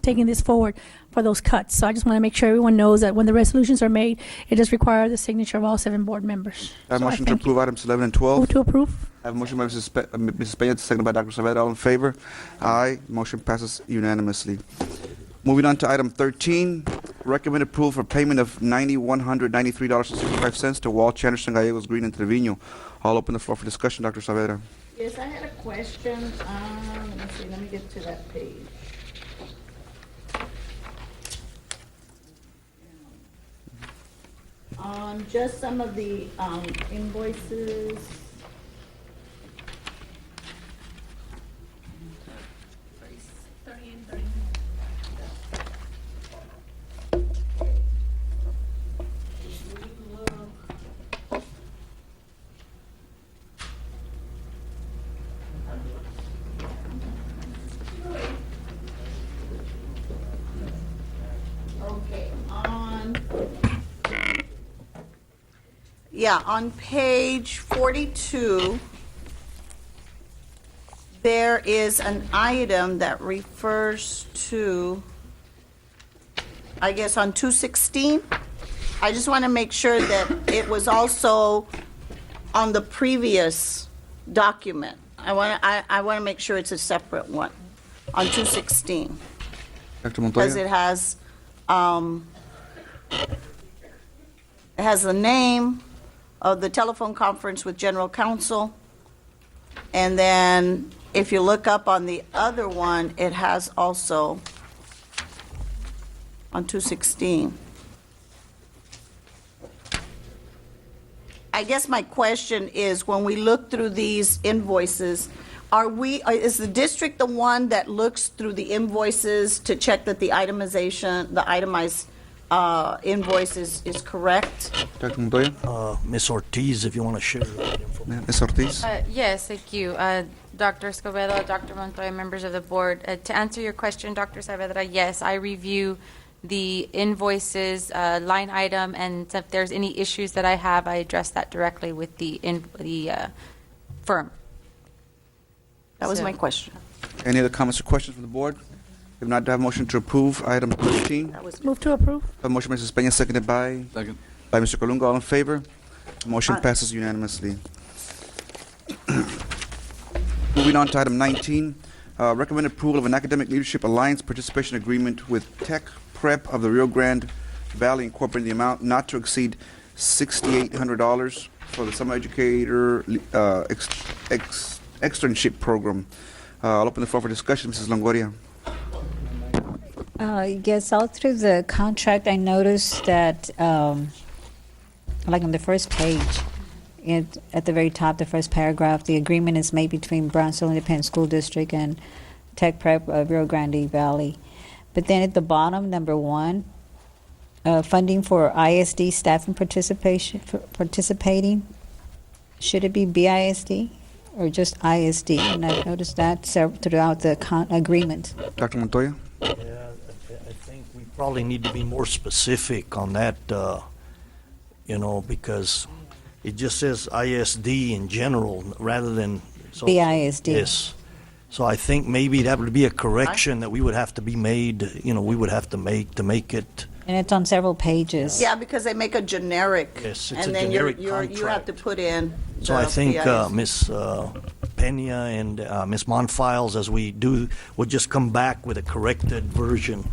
taking this forward for those cuts. So I just want to make sure everyone knows that when the resolutions are made, it does require the signature of all 7 board members.
I have
So
motion to
thank you.
approve items 11 and 12.
Move to approve.
I have a motion by Mrs. Peña, seconded by Dr. Saavedra. All in favor? Aye. Motion passes unanimously. Moving on to item 13, recommend approval for payment of $9,193.65 to Walt Chanderson, Gallegos, Green, and Trevino. I'll open the floor for discussion. Dr. Saavedra.
Yes, I had a question. Let me get to that page. On just some of the invoices. On page 42, there is an item that refers to, I guess, on 216. I just want to make sure that it was also on the previous document. I want to make sure it's a separate one on 216.
Dr. Montoya.
Because it has the name of the telephone conference with General Counsel, and then if you look up on the other one, it has also on 216. I guess my question is, when we look through these invoices, is the district the one that looks through the invoices to check that the itemized invoice is correct?
Dr. Montoya?
Ms. Ortiz, if you want to share that info.
Ms. Ortiz?
Yes, thank you. Dr. Escobedo, Dr. Montoya, members of the board. To answer your question, Dr. Saavedra, yes, I review the invoices, line item, and if there's any issues that I have, I address that directly with the firm.
That was my question.
Any other comments or questions from the board? If not, do I have a motion to approve item 13?
Move to approve.
A motion by Mrs. Peña, seconded by?
Second.
By Mr. Colunga. All in favor? Motion passes unanimously. Moving on to item 19, recommend approval of an Academic Leadership Alliance participation agreement with Tech Prep of the Rio Grande Valley Incorporated, the amount not to exceed $6,800 for the summer educator externship program. I'll open the floor for discussion. Mrs. Longoria.
Yes, all through the contract, I noticed that, like on the first page, at the very top, the first paragraph, the agreement is made between Brownsville Independent School District and Tech Prep of Rio Grande Valley. But then at the bottom, number 1, funding for ISD staff and participating, should it be BISD or just ISD? And I've noticed that throughout the agreement.
Dr. Montoya?
Yeah, I think we probably need to be more specific on that, because it just says ISD in general rather than
BISD.
Yes. So I think maybe that would be a correction that we would have to be made, we would have to make it.
And it's on several pages.
Yeah, because they make a generic.
Yes, it's
and
a
then
generic
you have to put in.
So I think
BISD.
Ms. Pena and Ms. Monfiles, as we do, would just come back with a corrected version.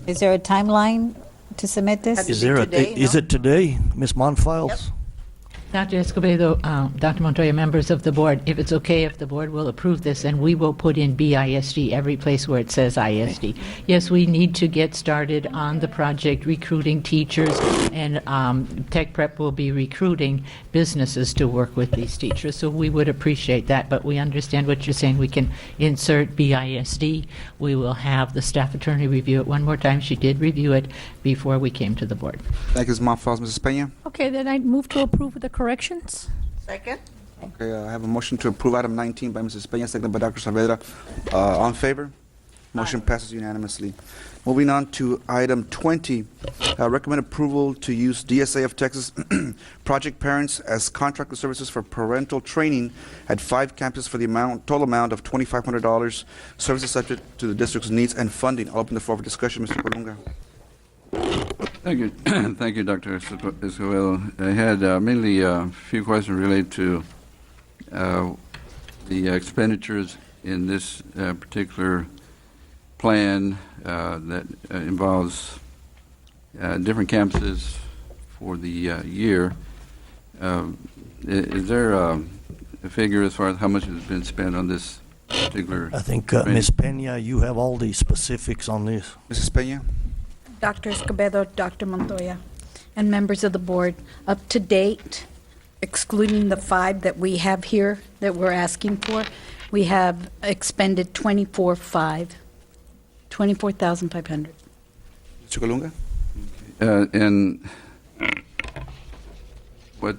Is there a timeline to submit this?
Is it today, Ms. Monfiles?
Dr. Escobedo, Dr. Montoya, members of the board, if it's okay if the board will approve this, and we will put in BISD every place where it says ISD. Yes, we need to get started on the project recruiting teachers, and Tech Prep will be recruiting businesses to work with these teachers, so we would appreciate that, but we understand what you're saying. We can insert BISD. We will have the staff attorney review it one more time. She did review it before we came to the board.
Thank you, Ms. Monfiles. Mrs. Pena?
Okay, then I move to approve with the corrections.
Second.
Okay, I have a motion to approve item 19 by Mrs. Peña, seconded by Dr. Saavedra. All in favor? Motion passes unanimously. Moving on to item 20, recommend approval to use DSA of Texas Project Parents as contracted services for parental training at 5 campuses for the total amount of $2,500. Services subject to the district's needs and funding. I'll open the floor for discussion. Mr. Colunga.
Thank you. Thank you, Dr. Escobedo. I had mainly a few questions related to the expenditures in this particular plan that involves different campuses for the year. Is there a figure as far as how much has been spent on this particular?
I think, Ms. Pena, you have all the specifics on this.
Mrs. Pena?
Dr. Escobedo, Dr. Montoya, and members of the board, up to date, excluding the 5 that we have here that we're asking for, we have expended 24,500.
Mr. Colunga?
And what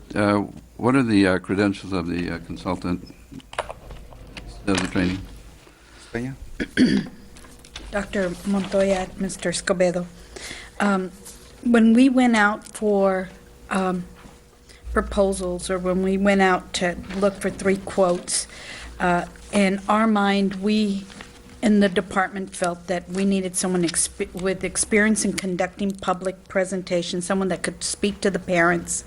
are the credentials of the consultant that does the training?
Peña?
Dr. Montoya, Mr. Escobedo. When we went out for proposals, or when we went out to look for 3 quotes, in our mind, we in the department felt that we needed someone with experience in conducting public presentations, someone that could speak to the parents,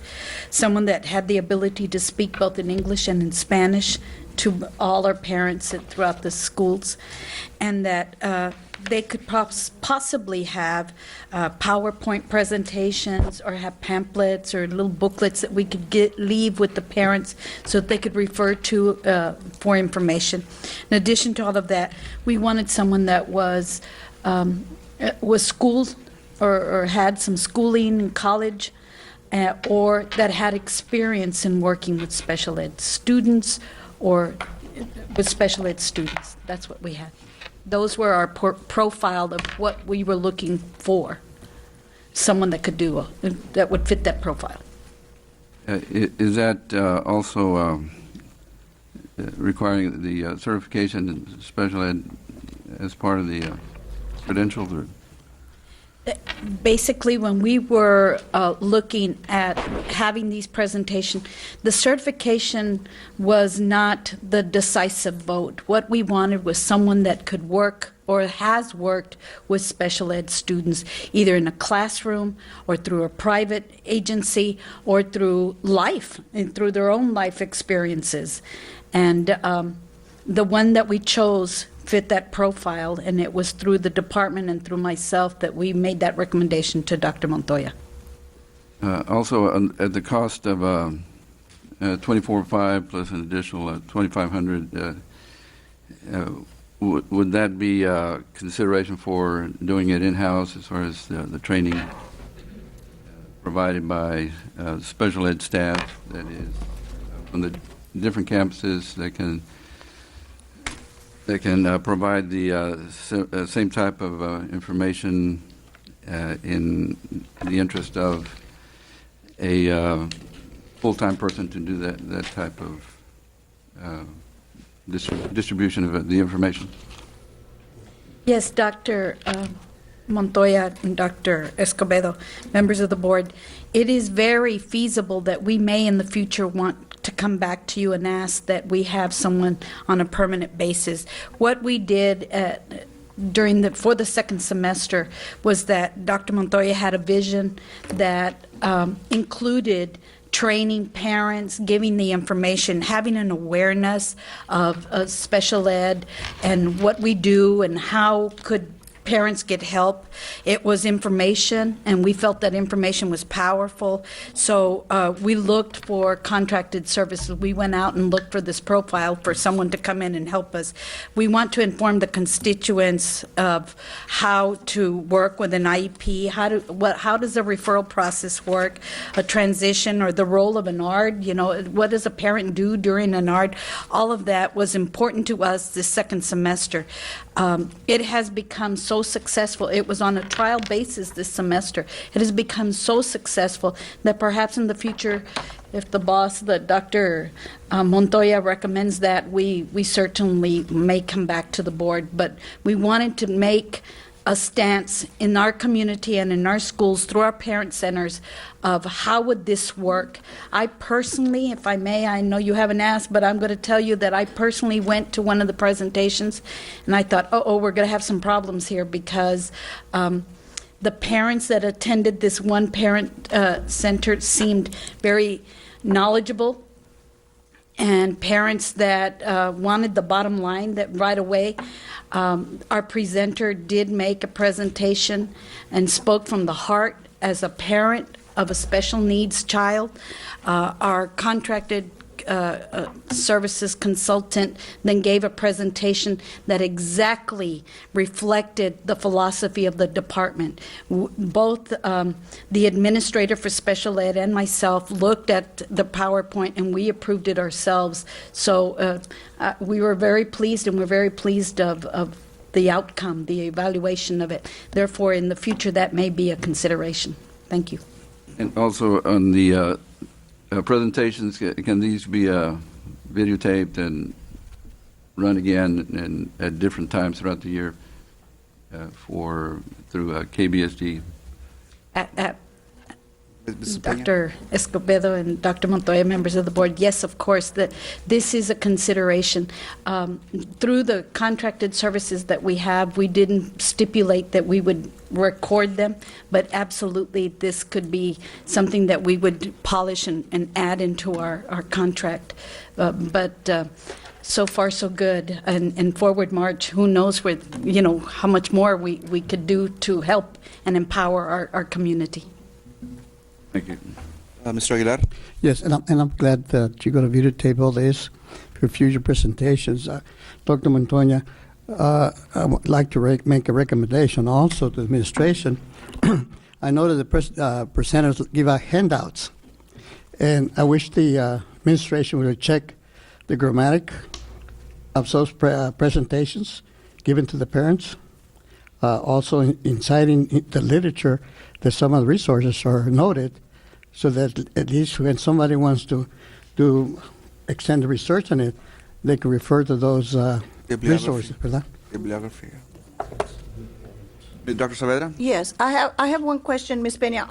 someone that had the ability to speak both in English and in Spanish to all our parents throughout the schools, and that they could possibly have PowerPoint presentations or have pamphlets or little booklets that we could leave with the parents so that they could refer to for information. In addition to all of that, we wanted someone that was schooled or had some schooling in college, or that had experience in working with special ed students or with special ed students. That's what we had. Those were our profile of what we were looking for. Someone that could do, that would fit that profile.
Is that also requiring the certification in special ed as part of the credentials? Or?
Basically, when we were looking at having these presentations, the certification was not the decisive vote. What we wanted was someone that could work or has worked with special ed students, either in a classroom or through a private agency or through life and through their own life experiences. And the one that we chose fit that profile, and it was through the department and through myself that we made that recommendation to Dr. Montoya.
Also, at the cost of $24,500 plus an additional $2,500, would that be consideration for doing it in-house as far as the training provided by special ed staff, that is, on the different campuses that can provide the same type of information in the interest of a full-time person to do that type of distribution of the information?
Yes, Dr. Montoya and Dr. Escobedo, members of the board, it is very feasible that we may in the future want to come back to you and ask that we have someone on a permanent basis. What we did for the second semester was that Dr. Montoya had a vision that included training parents, giving the information, having an awareness of special ed and what we do and how could parents get help. It was information, and we felt that information was powerful. So we looked for contracted services. We went out and looked for this profile for someone to come in and help us. We want to inform the constituents of how to work with an IEP, how does the referral process work, a transition or the role of an ARD, what does a parent do during an ARD? All of that was important to us this second semester. It has become so successful. It was on a trial basis this semester. It has become so successful that perhaps in the future, if the boss, that Dr. Montoya recommends that, we certainly may come back to the board. But we wanted to make a stance in our community and in our schools through our parent centers of how would this work. I personally, if I may, I know you haven't asked, but I'm going to tell you that I personally went to one of the presentations and I thought, we're going to have some problems here, because the parents that attended this one parent center seemed very knowledgeable, and parents that wanted the bottom line that right away. Our presenter did make a presentation and spoke from the heart as a parent of a special needs child. Our contracted services consultant then gave a presentation that exactly reflected the philosophy of the department. Both the administrator for special ed and myself looked at the PowerPoint and we approved it ourselves. So we were very pleased, and we're very pleased of the outcome, the evaluation of it. Therefore, in the future, that may be a consideration. Thank you.
And also on the presentations, can these be videotaped and run again and at different times throughout the year through KBSD?
Dr. Escobedo and Dr. Montoya, members of the board, yes, of course, that this is a consideration. Through the contracted services that we have, we didn't stipulate that we would record them, but absolutely this could be something that we would polish and add into our contract. But so far so good. And forward march, who knows where, how much more we could do to help and empower our community.
Thank you.
Mr. Aguilar?
Yes, and I'm glad that you're going to videotape this for future presentations. Dr. Montoya, I would like to make a recommendation also to the administration. I know that the presenters give out handouts, and I wish the administration would check the grammatic of those presentations given to the parents. Also, in citing the literature, that some of the resources are noted, so that at least when somebody wants to extend the research on it, they can refer to those resources. ¿Verdad?
Bibliography. Dr. Saavedra?
Yes, I have one question, Ms. Peña.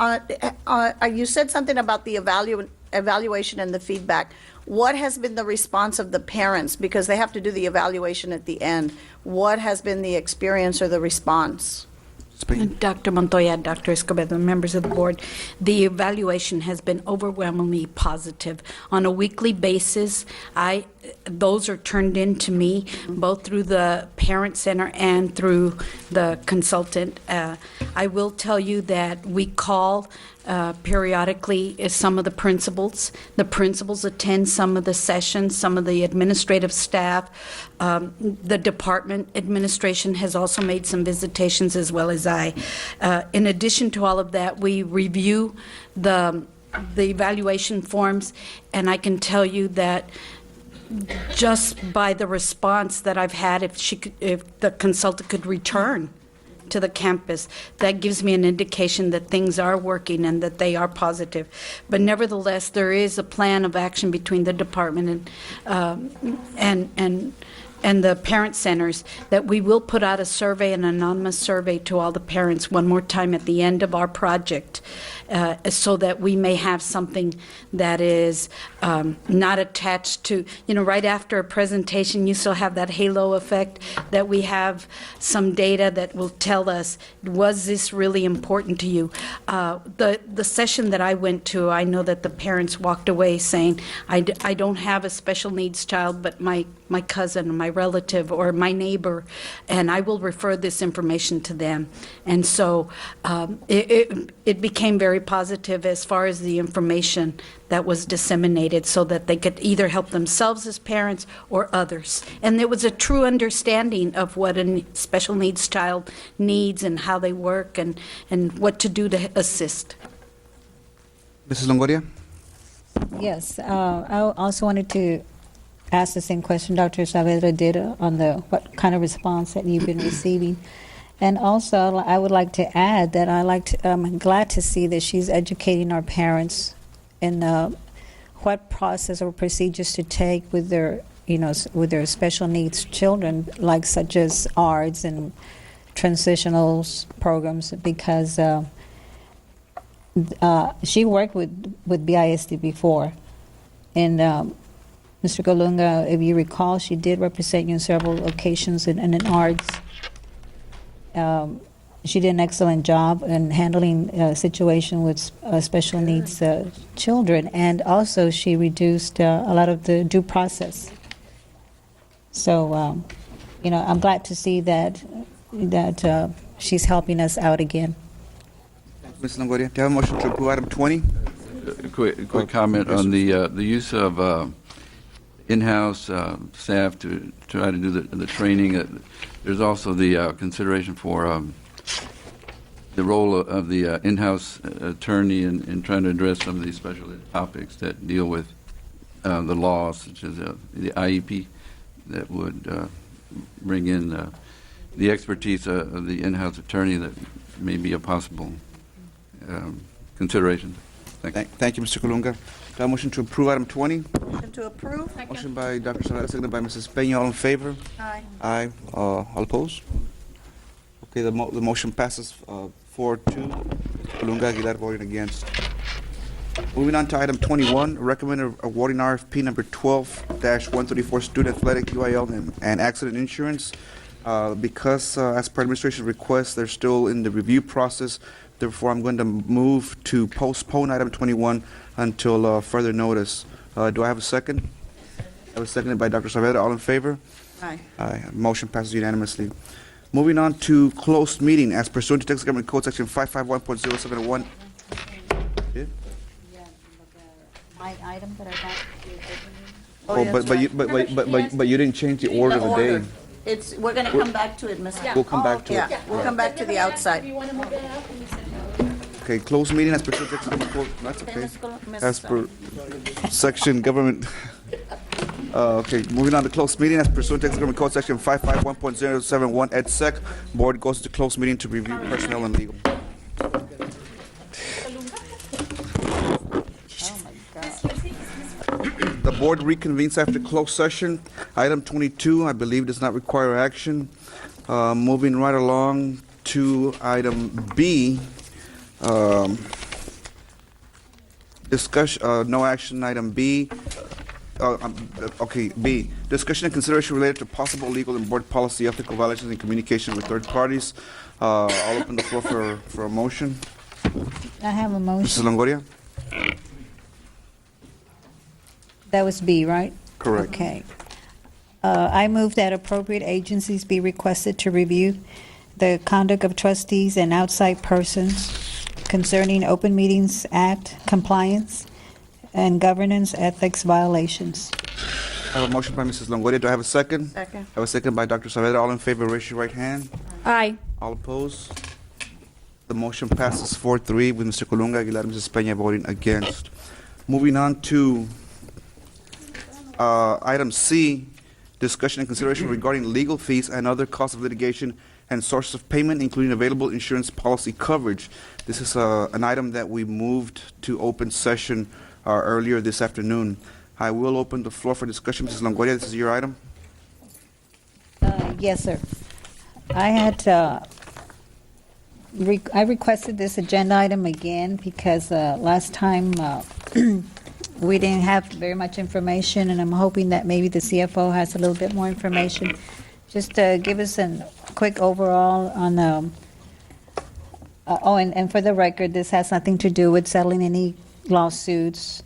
You said something about the evaluation and the feedback. What has been the response of the parents? Because they have to do the evaluation at the end. What has been the experience or the response?
Dr. Montoya, Dr. Escobedo, members of the board, the evaluation has been overwhelmingly positive. On a weekly basis, those are turned in to me, both through the parent center and through the consultant. I will tell you that we call periodically some of the principals. The principals attend some of the sessions, some of the administrative staff. The department administration has also made some visitations, as well as I. In addition to all of that, we review the evaluation forms, and I can tell you that just by the response that I've had, if the consultant could return to the campus, that gives me an indication that things are working and that they are positive. But nevertheless, there is a plan of action between the department and the parent centers that we will put out a survey, an anonymous survey, to all the parents one more time at the end of our project, so that we may have something that is not attached to, right after a presentation, you still have that halo effect, that we have some data that will tell us, was this really important to you? The session that I went to, I know that the parents walked away saying, I don't have a special needs child, but my cousin, my relative, or my neighbor, and I will refer this information to them. And so it became very positive as far as the information that was disseminated, so that they could either help themselves as parents or others. And there was a true understanding of what a special needs child needs and how they work and what to do to assist.
Mrs. Longoria?
Yes, I also wanted to ask the same question Dr. Saavedra did on what kind of response that you've been receiving. And also, I would like to add that I'm glad to see that she's educating our parents in what process or procedures to take with their, with their special needs children, such as ARDS and transitional programs, because she worked with BISD before, and Mr. Golunga, if you recall, she did represent you on several occasions in ARDS. She did an excellent job in handling a situation with special needs children, and also she reduced a lot of the due process. So, I'm glad to see that she's helping us out again.
Ms. Longoria, do you have a motion to approve item 20?
Quick comment on the use of in-house staff to try to do the training. There's also the consideration for the role of the in-house attorney in trying to address some of these special topics that deal with the law, such as the IEP, that would bring in the expertise of the in-house attorney. That may be a possible consideration.
Thank you, Mr. Colunga. Do I have a motion to approve item 20?
Motion to approve?
Motion by Dr. Saavedra, seconded by Mrs. Peña. All in favor?
Aye.
Aye. All opposed? Okay, the motion passes 4-2. Colunga, Aguilar voting against. Moving on to item 21, recommend awarding RFP number 12-134 student athletic UIL and accident insurance. Because as per administration request, they're still in the review process. Therefore, I'm going to move to postpone item 21 until further notice. Do I have a second? That was seconded by Dr. Saavedra. All in favor?
Aye.
Aye. Motion passes unanimously. Moving on to closed meeting as pursuant to Texas Government Code Section 551.071. Yeah?
My item that I got.
Oh, but you didn't change the order of the day.
It's, we're gonna come back to it, Ms.
We'll come back to it.
Yeah, we'll come back to the outside.
Okay, closed meeting as per Texas Government Code, that's okay.
Ms.
As per section government, okay, moving on to closed meeting as pursuant to Texas Government Code Section 551.071 et sec. Board goes into closed meeting to review personnel and legal. The board reconvenes after closed session. Item 22, I believe, does not require action. Moving right along to item B. Discussion, no action, item B. Okay, B, discussion and consideration related to possible legal and board policy ethical violations in communication with third parties. I'll open the floor for a motion.
I have a motion.
Mrs. Longoria?
That was B, right?
Correct.
Okay. I move that appropriate agencies be requested to review the conduct of trustees and outside persons concerning Open Meetings Act compliance and governance ethics violations.
I have a motion by Mrs. Longoria. Do I have a second?
Second.
I have a second by Dr. Saavedra. All in favor, raise your right hand.
Aye.
All opposed? The motion passes 4-3 with Mr. Colunga, Aguilar, and Mrs. Peña voting against. Moving on to item C, discussion and consideration regarding legal fees and other costs of litigation and sources of payment, including available insurance policy coverage. This is an item that we moved to open session earlier this afternoon. I will open the floor for discussion. Mrs. Longoria, this is your item.
Yes, sir. I had, I requested this agenda item again because last time we didn't have very much information, and I'm hoping that maybe the CFO has a little bit more information. Just to give us a quick overall on, and for the record, this has nothing to do with settling any lawsuits.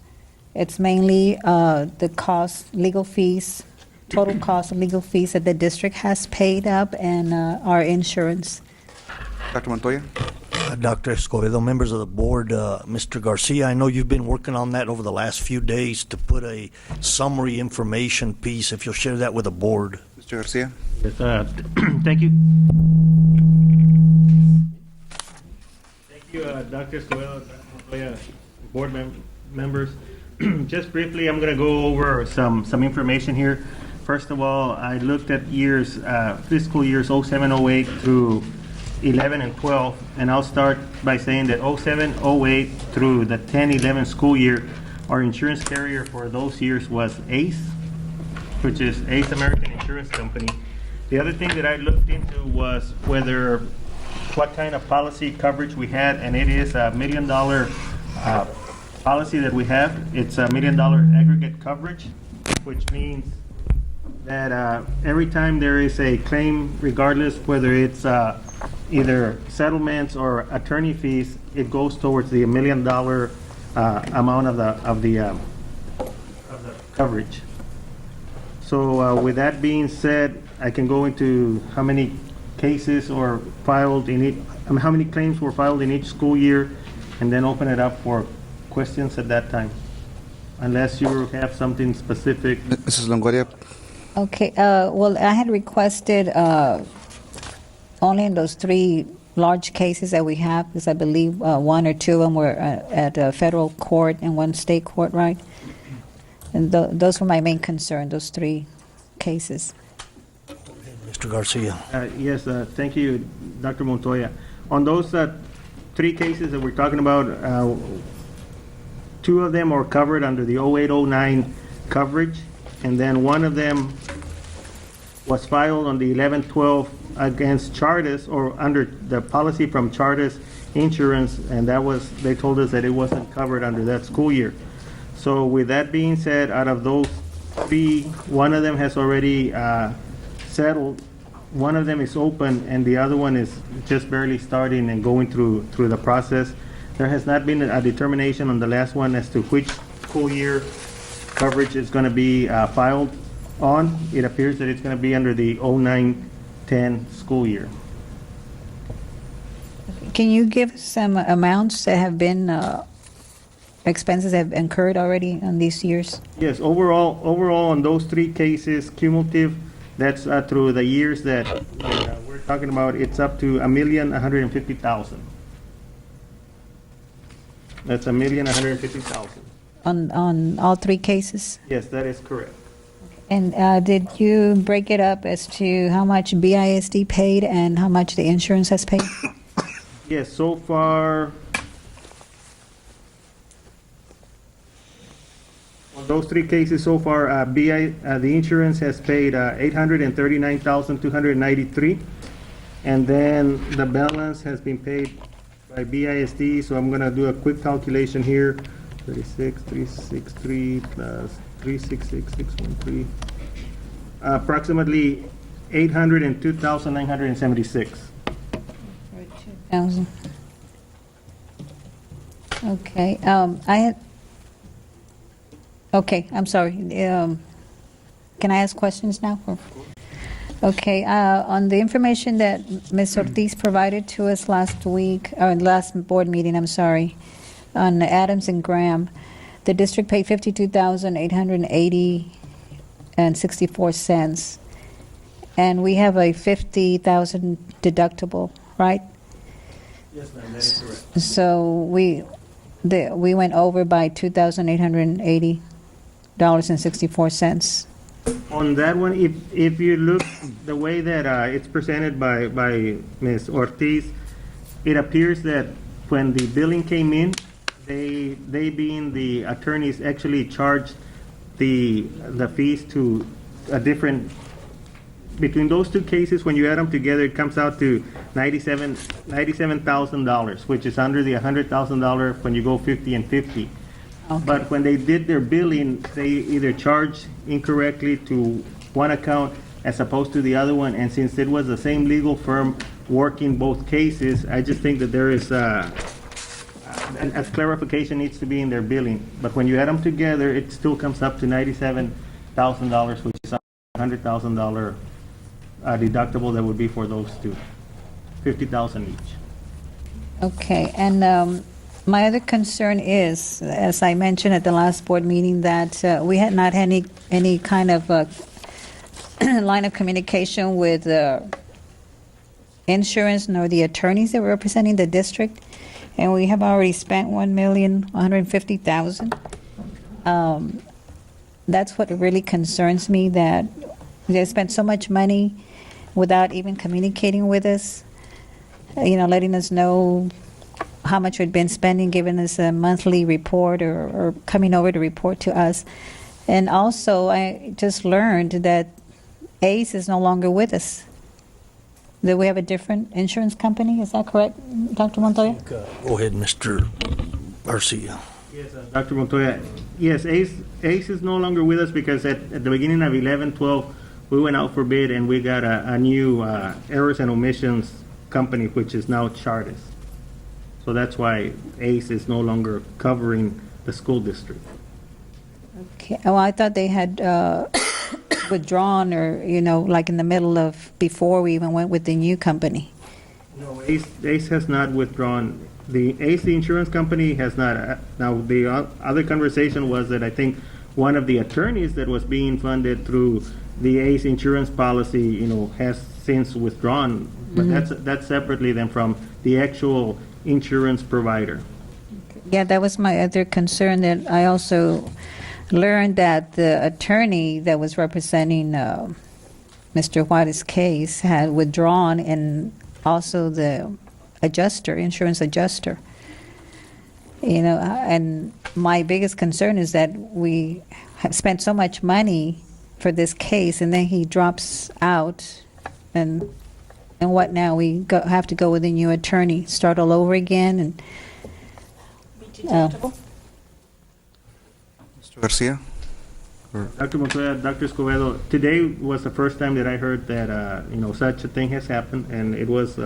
It's mainly the cost, legal fees, total cost of legal fees that the district has paid up and our insurance.
Dr. Montoya?
Dr. Escobedo, members of the board, Mr. Garcia, I know you've been working on that over the last few days to put a summary information piece, if you'll share that with the board.
Mr. Garcia?
Yes, thank you. Thank you, Dr. Escobedo, Dr. Montoya, board members. Just briefly, I'm going to go over some information here. First of all, I looked at years, fiscal years 07, 08 through 11 and 12, and I'll start by saying that 07, 08 through the 10, 11 school year, our insurance carrier for those years was ACE, which is ACE American Insurance Company. The other thing that I looked into was what kind of policy coverage we had, and it is $1 million policy that we have. It's $1 million aggregate coverage, which means that every time there is a claim, regardless whether it's either settlements or attorney fees, it goes towards the $1 million amount of the coverage. So with that being said, I can go into how many cases or filed in each, how many claims were filed in each school year, and then open it up for questions at that time, unless you have something specific.
Mrs. Longoria?
Okay, well, I had requested only in those 3 large cases that we have, because I believe 1 or 2 of them were at a federal court and 1 state court, right? And those were my main concern, those 3 cases.
Mr. Garcia.
Yes, thank you, Dr. Montoya. On those 3 cases that we're talking about, 2 of them are covered under the 08-09 coverage, and then 1 of them was filed on the 11-12 against Chartis, or under the policy from Chartis Insurance, and that was, they told us that it wasn't covered under that school year. So with that being said, out of those 3, 1 of them has already settled, 1 of them is open, and the other one is just barely starting and going through the process. There has not been a determination on the last one as to which school year coverage is going to be filed on. It appears that it's going to be under the 09-10 school year.
Can you give some amounts that have been, expenses have incurred already on these years?
Yes, overall on those three cases, cumulative, that's through the years that we're talking about, it's up to $1,150,000. That's $1,150,000.
On all three cases?
Yes, that is correct.
And did you break it up as to how much BISD paid and how much the insurance has paid?
Yes, so far, on those three cases so far, the insurance has paid $839,293, and then the balance has been paid by BISD. So I'm going to do a quick calculation here: 36,363 plus 366,613, approximately $802,976.
2,000. Okay. Okay, I'm sorry. Can I ask questions now? Okay. On the information that Ms. Ortiz provided to us last week, or last board meeting, I'm sorry, on Adams and Graham, the district paid $52,880 and 64 cents, and we have a $50,000 deductible, right?
Yes, ma'am, that is correct.
So we went over by $2,880.64.
On that one, if you look the way that it's presented by Ms. Ortiz, it appears that when the billing came in, they being the attorneys actually charged the fees to a different. Between those two cases, when you add them together, it comes out to $97,000, which is under the $100,000 when you go 50 and 50.
Okay.
But when they did their billing, they either charged incorrectly to one account as opposed to the other one. And since it was the same legal firm working both cases, I just think that there is a clarification needs to be in their billing. But when you add them together, it still comes up to $97,000, which is $100,000 deductible that would be for those two, $50,000 each.
Okay, and my other concern is, as I mentioned at the last board meeting, that we had not had any kind of line of communication with insurance nor the attorneys that were representing the district, and we have already spent $1,150,000. That's what really concerns me, that they spent so much money without even communicating with us, letting us know how much we'd been spending, giving us a monthly report or coming over to report to us. And also, I just learned that ACE is no longer with us. That we have a different insurance company. Is that correct, Dr. Montoya?
Go ahead, Mr. Garcia.
Yes, Dr. Montoya. Yes, ACE is no longer with us because at the beginning of 11-12, we went out for bid and we got a new errors and omissions company, which is now Chartis. So that's why ACE is no longer covering the school district.
Okay. Oh, I thought they had withdrawn, or like in the middle of before we even went with the new company.
No, ACE has not withdrawn. The ACE, the insurance company, has not. Now, the other conversation was that I think one of the attorneys that was being funded through the ACE insurance policy, has since withdrawn. But that's separately than from the actual insurance provider.
Yeah, that was my other concern, that I also learned that the attorney that was representing Mr. Juarez's case had withdrawn, and also the insurance adjuster. And my biggest concern is that we have spent so much money for this case, and then he drops out, and what now? We have to go with a new attorney, start all over again, and
Mr. Garcia?
Dr. Montoya, Dr. Escobedo, today was the first time that I heard that such a thing has happened, and it was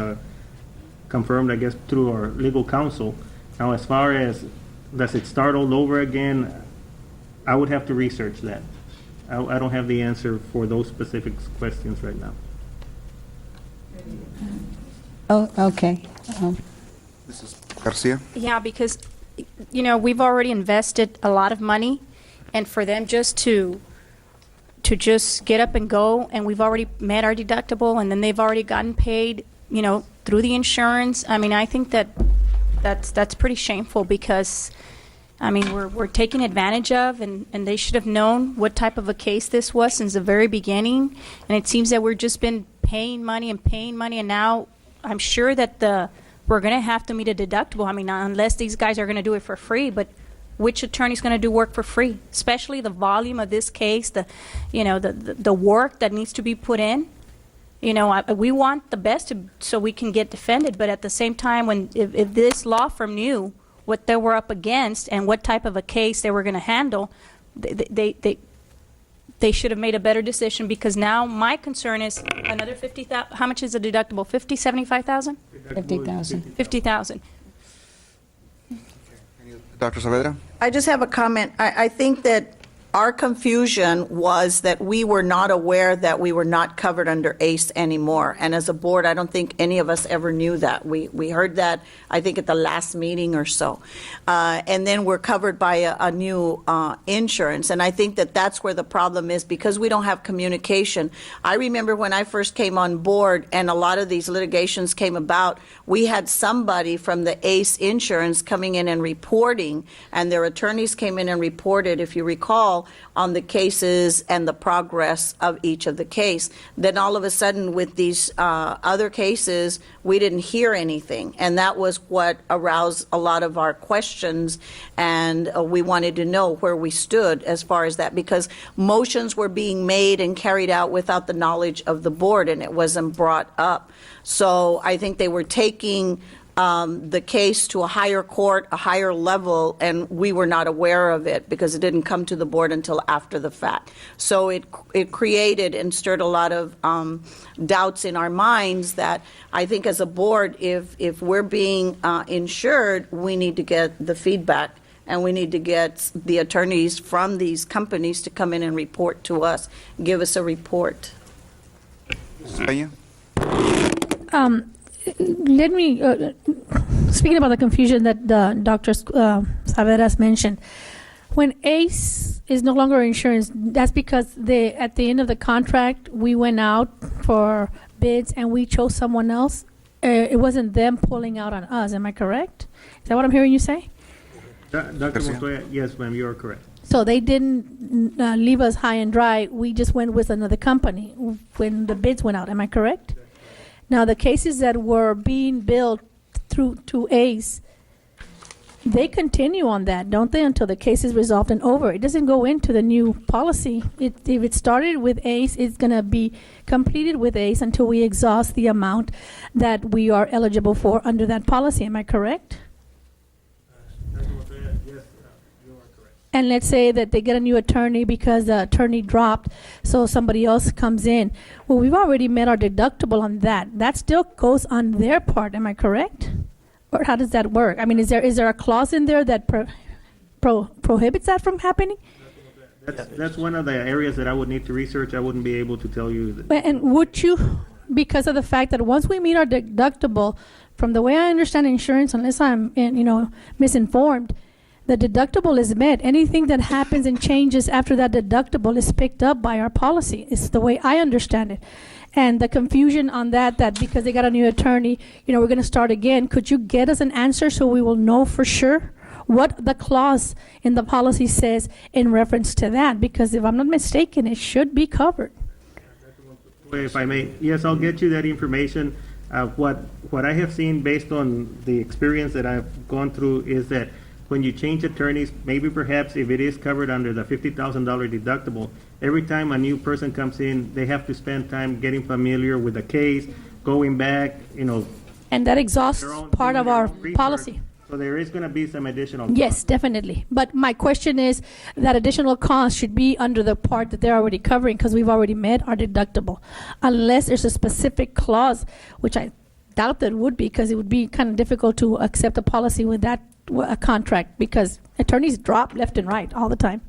confirmed, I guess, through our legal counsel. Now, as far as does it start all over again, I would have to research that. I don't have the answer for those specific questions right now.
Oh, okay.
Garcia?
Yeah, because, you know, we've already invested a lot of money, and for them just to just get up and go, and we've already met our deductible, and then they've already gotten paid, you know, through the insurance. I mean, I think that's pretty shameful because, I mean, we're taken advantage of, and they should have known what type of a case this was since the very beginning. And it seems that we've just been paying money, and now I'm sure that we're going to have to meet a deductible. I mean, unless these guys are going to do it for free, but which attorney's going to do work for free? Especially the volume of this case, the work that needs to be put in. You know, we want the best so we can get defended, but at the same time, if this law firm knew what they were up against and what type of a case they were going to handle, they should have made a better decision, because now my concern is another 50,000. How much is the deductible? 50, 75,000?
50,000.
50,000.
Dr. Saavedra?
I just have a comment. I think that our confusion was that we were not aware that we were not covered under ACE anymore. And as a board, I don't think any of us ever knew that. We heard that, I think, at the last meeting or so. And then we're covered by a new insurance. And I think that that's where the problem is, because we don't have communication. I remember when I first came on board and a lot of these litigations came about, we had somebody from the ACE insurance coming in and reporting, and their attorneys came in and reported, if you recall, on the cases and the progress of each of the case. Then all of a sudden, with these other cases, we didn't hear anything, and that was what aroused a lot of our questions, and we wanted to know where we stood as far as that, because motions were being made and carried out without the knowledge of the board, and it wasn't brought up. So I think they were taking the case to a higher court, a higher level, and we were not aware of it because it didn't come to the board until after the fact. So it created and stirred a lot of doubts in our minds that I think as a board, if we're being insured, we need to get the feedback, and we need to get the attorneys from these companies to come in and report to us, give us a report.
Let me, speaking about the confusion that Dr. Saavedra mentioned, when ACE is no longer insurance, that's because at the end of the contract, we went out for bids and we chose someone else. It wasn't them pulling out on us. Am I correct? Is that what I'm hearing you say?
Dr. Montoya, yes, ma'am, you are correct.
So they didn't leave us high and dry. We just went with another company when the bids went out. Am I correct? Now, the cases that were being billed to ACE, they continue on that, don't they, until the case is resolved and over. It doesn't go into the new policy. If it started with ACE, it's going to be completed with ACE until we exhaust the amount that we are eligible for under that policy. Am I correct? And let's say that they get a new attorney because the attorney dropped, so somebody else comes in. Well, we've already met our deductible on that. That still goes on their part. Am I correct? Or how does that work? I mean, is there a clause in there that prohibits that from happening?
That's one of the areas that I would need to research. I wouldn't be able to tell you that.
And would you, because of the fact that once we meet our deductible, from the way I understand insurance, unless I'm misinformed, the deductible is met. Anything that happens and changes after that deductible is picked up by our policy. It's the way I understand it. And the confusion on that because they got a new attorney, we're going to start again. Could you get us an answer so we will know for sure what the clause in the policy says in reference to that? Because if I'm not mistaken, it should be covered.
If I may, yes, I'll get you that information. What I have seen based on the experience that I've gone through is that when you change attorneys, maybe perhaps if it is covered under the $50,000 deductible, every time a new person comes in, they have to spend time getting familiar with the case, going back,
And that exhausts part of our policy.
So there is going to be some additional cost.
Yes, definitely. But my question is that additional cost should be under the part that they're already covering because we've already met our deductible. Unless there's a specific clause, which I doubt that would be, because it would be kind of difficult to accept a policy with that a contract because attorneys drop left and right all the time.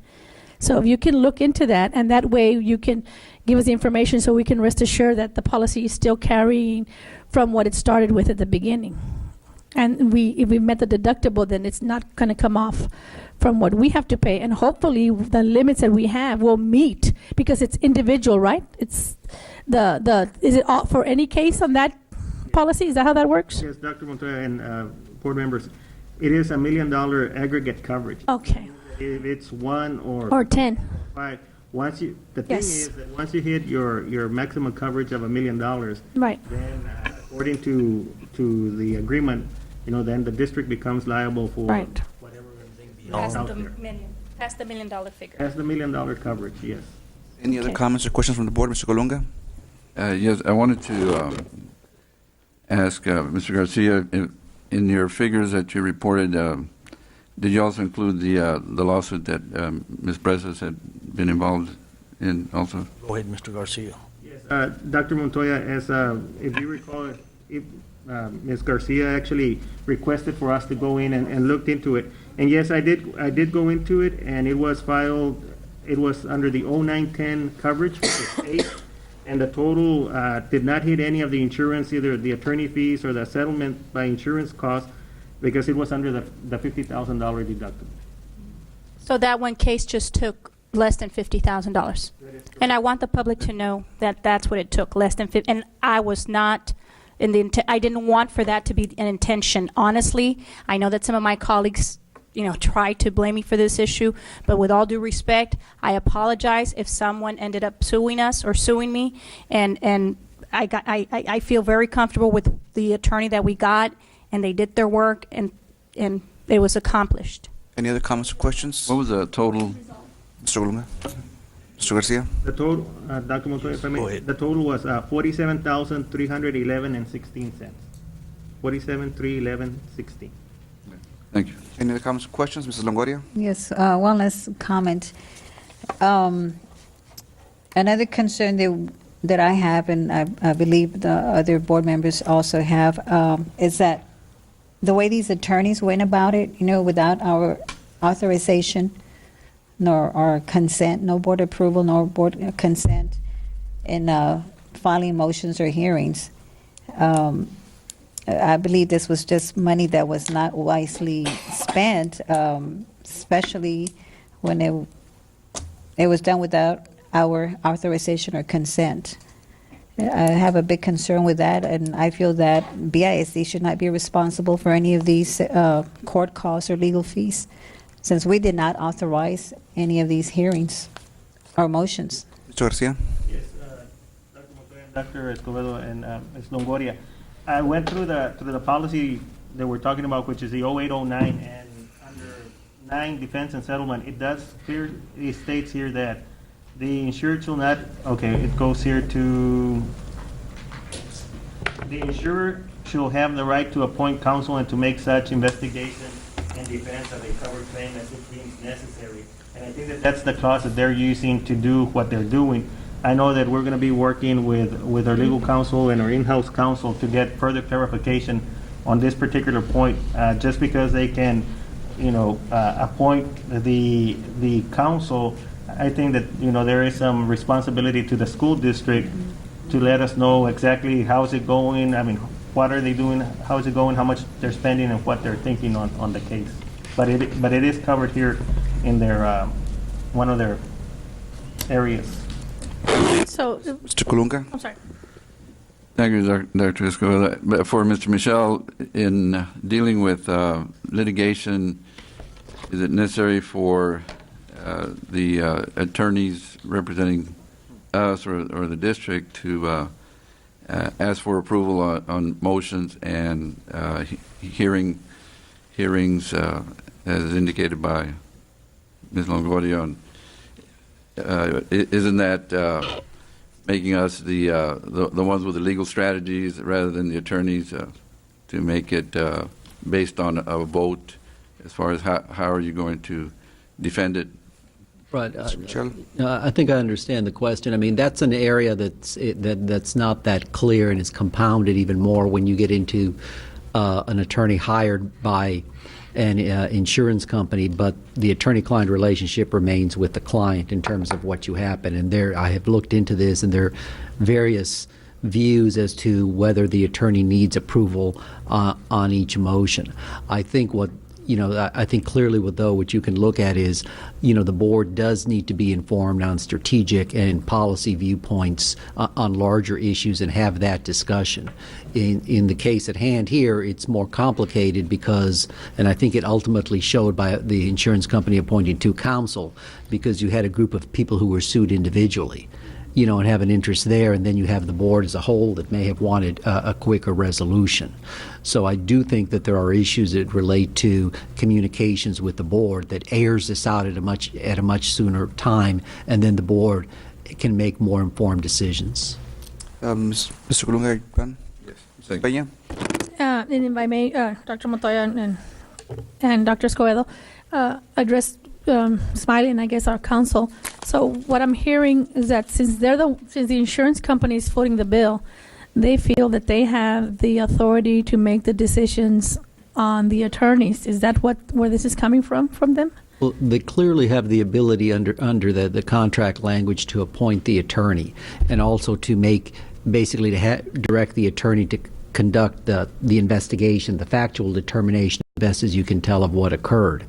So if you can look into that, and that way you can give us the information so we can rest assured that the policy is still carrying from what it started with at the beginning. And if we met the deductible, then it's not going to come off from what we have to pay. And hopefully the limits that we have will meet, because it's individual, right? It's is it all for any case on that policy? Is that how that works?
Yes, Dr. Montoya and board members, it is $1 million aggregate coverage.
Okay.
If it's 1 or
10.
5, the thing is that once you hit your maximum coverage of $1 million,
right,
then according to the agreement, then the district becomes liable for
right,
whatever
past
out
the
there.
past the $1 million figure.
That's the $1 million coverage, yes.
Any other comments or questions from the board, Mr. Colunga?
Yes, I wanted to ask Mr. Garcia, in your figures that you reported, did you also include the lawsuit that Ms. Bresas had been involved in also?
Go ahead, Mr. Garcia.
Yes, Dr. Montoya, as if you recall, Ms. Garcia actually requested for us to go in and looked into it. And yes, I did go into it, and it was filed, it was under the 0910 coverage, which is 8, and the total did not hit any of the insurance, either the attorney fees or the settlement by insurance costs, because it was under the $50,000 deductible.
So that one case just took less than $50,000. And I want the public to know that that's what it took, less than 50. And I was not I didn't want for that to be an intention. Honestly, I know that some of my colleagues, tried to blame me for this issue, but with all due respect, I apologize if someone ended up suing us or suing me. And I feel very comfortable with the attorney that we got, and they did their work, and it was accomplished.
Any other comments or questions?
What was the total?
Mr. Colunga? Mr. Garcia?
The total, Dr. Montoya, if I may, the total was $47,311.16. 47,311.16.
Thank you.
Any other comments or questions, Mrs. Longoria?
Yes, one last comment. Another concern that I have, and I believe the other board members also have, is that the way these attorneys went about it, without our authorization, nor our consent, no board approval, nor board consent in filing motions or hearings. I believe this was just money that was not wisely spent, especially when it was done without our authorization or consent. I have a big concern with that, and I feel that BISD should not be responsible for any of these court costs or legal fees, since we did not authorize any of these hearings or motions.
Mr. Garcia?
Yes, Dr. Montoya, Dr. Escobedo, and Ms. Longoria. I went through the policy that we're talking about, which is the 0809, and under 9 defense and settlement, it states here that the insured shall not, it goes here to, the insurer shall have the right to appoint counsel and to make such investigation in defense of a covered claim as it deems necessary. And I think that's the clause that they're using to do what they're doing. I know that we're going to be working with our legal counsel and our in-house counsel to get further clarification on this particular point. Just because they can, appoint the counsel, I think that there is some responsibility to the school district to let us know exactly how is it going. I mean, what are they doing? How is it going? How much they're spending and what they're thinking on the case. But it is covered here in their one of their areas.
So,
Mr. Colunga?
I'm sorry.
Thank you, Dr. Escobedo. But for Mr. Michel, in dealing with litigation, is it necessary for the attorneys representing us or the district to ask for approval on motions and hearings as indicated by Ms. Longoria? Isn't that making us the ones with the legal strategies rather than the attorneys to make it based on a vote as far as how are you going to defend it?
Right. I think I understand the question. I mean, that's an area that's not that clear and is compounded even more when you get into an attorney hired by an insurance company, but the attorney-client relationship remains with the client in terms of what you happen. And there, I have looked into this, and there are various views as to whether the attorney needs approval on each motion. I think I think clearly what you can look at is, the board does need to be informed on strategic and policy viewpoints on larger issues and have that discussion. In the case at hand here, it's more complicated because, and I think it ultimately showed by the insurance company appointing two counsel, because you had a group of people who were sued individually, and have an interest there, and then you have the board as a whole that may have wanted a quicker resolution. So I do think that there are issues that relate to communications with the board that airs this out at a much sooner time, and then the board can make more informed decisions.
Mr. Colunga, yes. Peña?
And if I may, Dr. Montoya and Dr. Escobedo, address Smiley and I guess our counsel. So what I'm hearing is that since the insurance company is footing the bill, they feel that they have the authority to make the decisions on the attorneys. Is that where this is coming from them?
Well, they clearly have the ability under the contract language to appoint the attorney, and also to direct the attorney to conduct the investigation, the factual determination, best as you can tell, of what occurred.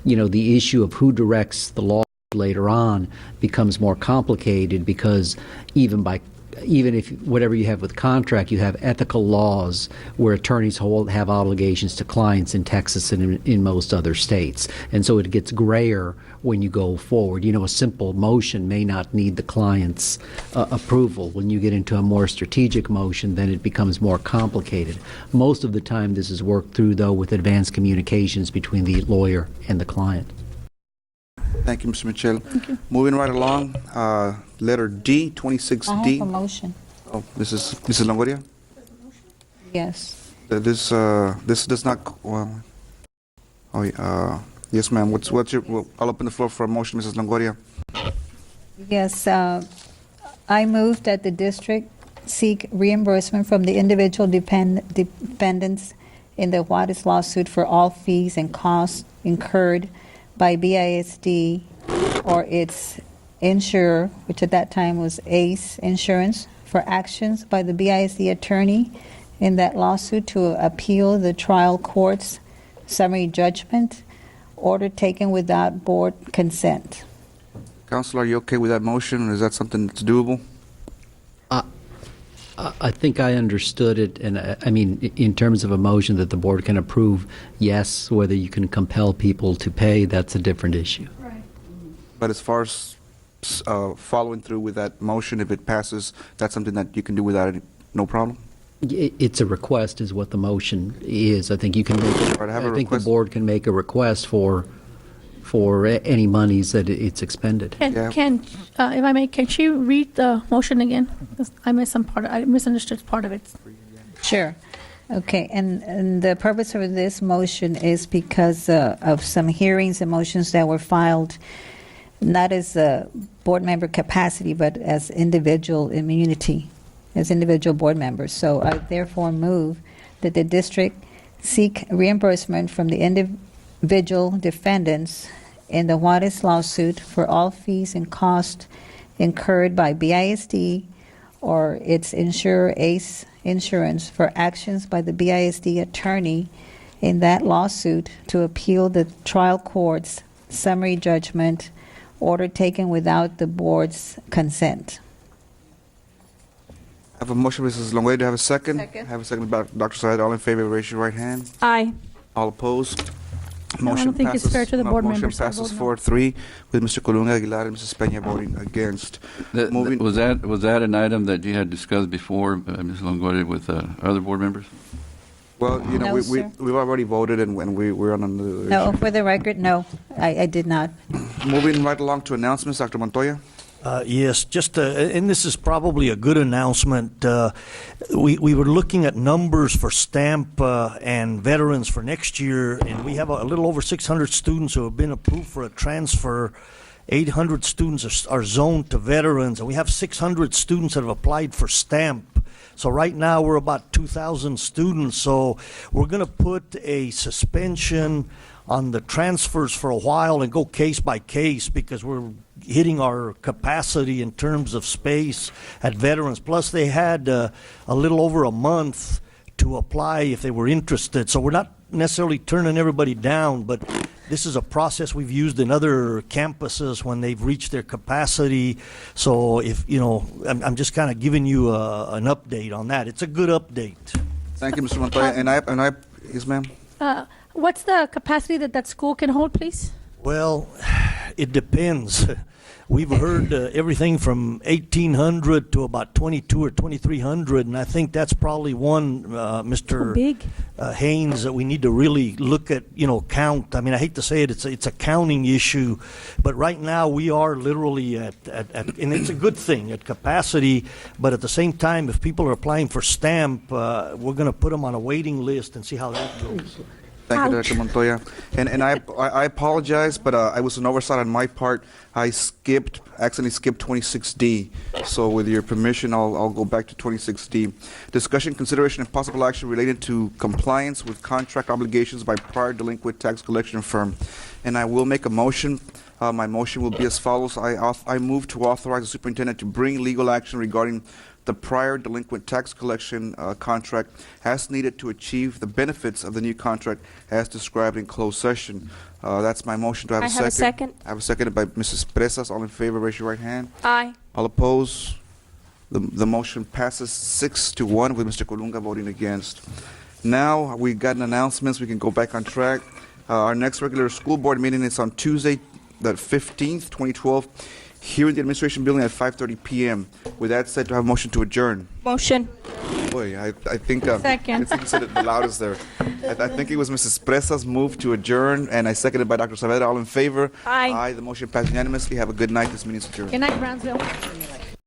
The issue of who directs the law later on becomes more complicated, because even if whatever you have with contract, you have ethical laws where attorneys have obligations to clients in Texas and in most other states. And so it gets grayer when you go forward. A simple motion may not need the client's approval. When you get into a more strategic motion, then it becomes more complicated. Most of the time this is worked through, though, with advanced communications between the lawyer and the client.
Thank you, Mr. Michel. Thank you. Moving right along, letter D, 26D.
I have a motion.
Oh, Mrs. Longoria?
Yes.
This does not, well, yes, ma'am. What's your, I'll open the floor for a motion, Mrs. Longoria.
Yes, I move that the district seek reimbursement from the individual defendants in the Juarez lawsuit for all fees and costs incurred by BISD or its insurer, which at that time was ACE Insurance, for actions by the BISD attorney in that lawsuit to appeal the trial court's summary judgment, order taken without board consent.
Counsel, are you okay with that motion? Is that something that's doable?
I think I understood it, and I mean, in terms of a motion that the board can approve, yes. Whether you can compel people to pay, that's a different issue.
Right.
But as far as following through with that motion, if it passes, that's something that you can do without any, no problem?
It's a request, is what the motion is. I think you can make. I think the board can make a request for any monies that it's expended.
If I may, can she read the motion again? 'Cause I missed some part. I misunderstood part of it.
Sure. Okay, and the purpose of this motion is because of some hearings and motions that were filed, not as a board member capacity, but as individual immunity, as individual board members. So I therefore move that the district seek reimbursement from the individual defendants in the Juarez lawsuit for all fees and costs incurred by BISD or its insurer ACE Insurance for actions by the BISD attorney in that lawsuit to appeal the trial court's summary judgment, order taken without the board's consent.
I have a motion, Mrs. Longoria. Do I have a second?
Second.
I have a second by Dr. Saad. All in favor, raise your right hand.
Aye.
All opposed?
No, I don't think it's fair to the board members.
Motion passes 4-3 with Mr. Colunga Aguilar and Mrs. Peña voting against.
Was that an item that you had discussed before, Ms. Longoria, with other board members?
Well,
No,
we've already voted and we're on another
No,
issue.
for the record, no, I did not.
Moving right along to announcements, Dr. Montoya.
Yes, just and this is probably a good announcement. We were looking at numbers for STAMP and veterans for next year, and we have a little over 600 students who have been approved for a transfer. 800 students are zoned to veterans, and we have 600 students that have applied for STAMP. So right now we're about 2,000 students. So we're going to put a suspension the transfers for a while and go case by case because we're hitting our capacity in terms of space at veterans. Plus, they had a little over a month to apply if they were interested. So we're not necessarily turning everybody down, but this is a process we've used in other campuses when they've reached their capacity. So if, I'm just kind of giving you an update on that. It's a good update.
Thank you, Mr. Montoya. Yes, ma'am?
What's the capacity that school can hold, please?
Well, it depends. We've heard everything from 1,800 to about 2,200 or 2,300, and I think that's probably one, Mr. Haynes, that we need to really look at, count. I mean, I hate to say it, it's a counting issue, but right now we are literally at and it's a good thing, at capacity, but at the same time, if people are applying for STAMP, we're going to put them on a waiting list and see how that goes.
Thank you, Dr. Montoya. And I apologize, but I was an oversight on my part. I accidentally skipped 26D. So with your permission, I'll go back to 26D. Discussion, consideration, and possible action related to compliance with contract obligations by prior delinquent tax collection firm. And I will make a motion. My motion will be as follows. I move to authorize the superintendent to bring legal action regarding the prior delinquent tax collection contract as needed to achieve the benefits of the new contract as described in closed session. That's my motion. Do I have a second?
I have a second.
I have a second by Mrs. Presas. All in favor, raise your right hand.
Aye.
All opposed? The motion passes 6-1 with Mr. Colunga voting against. Now we got an announcements. We can go back on track. Our next regular school board meeting is on Tuesday, the 15th, 2012. Here in the administration building at 5:30 p.m. With that said, do I have a motion to adjourn?
Motion.
Boy, I think
Second.
I think you said it the loudest there. I think it was Mrs. Presas' move to adjourn, and I seconded by Dr. Saavedra. All in favor?
Aye.
Aye. The motion passed unanimously. Have a good night. This meeting is adjourned.
Good night, Brownsville.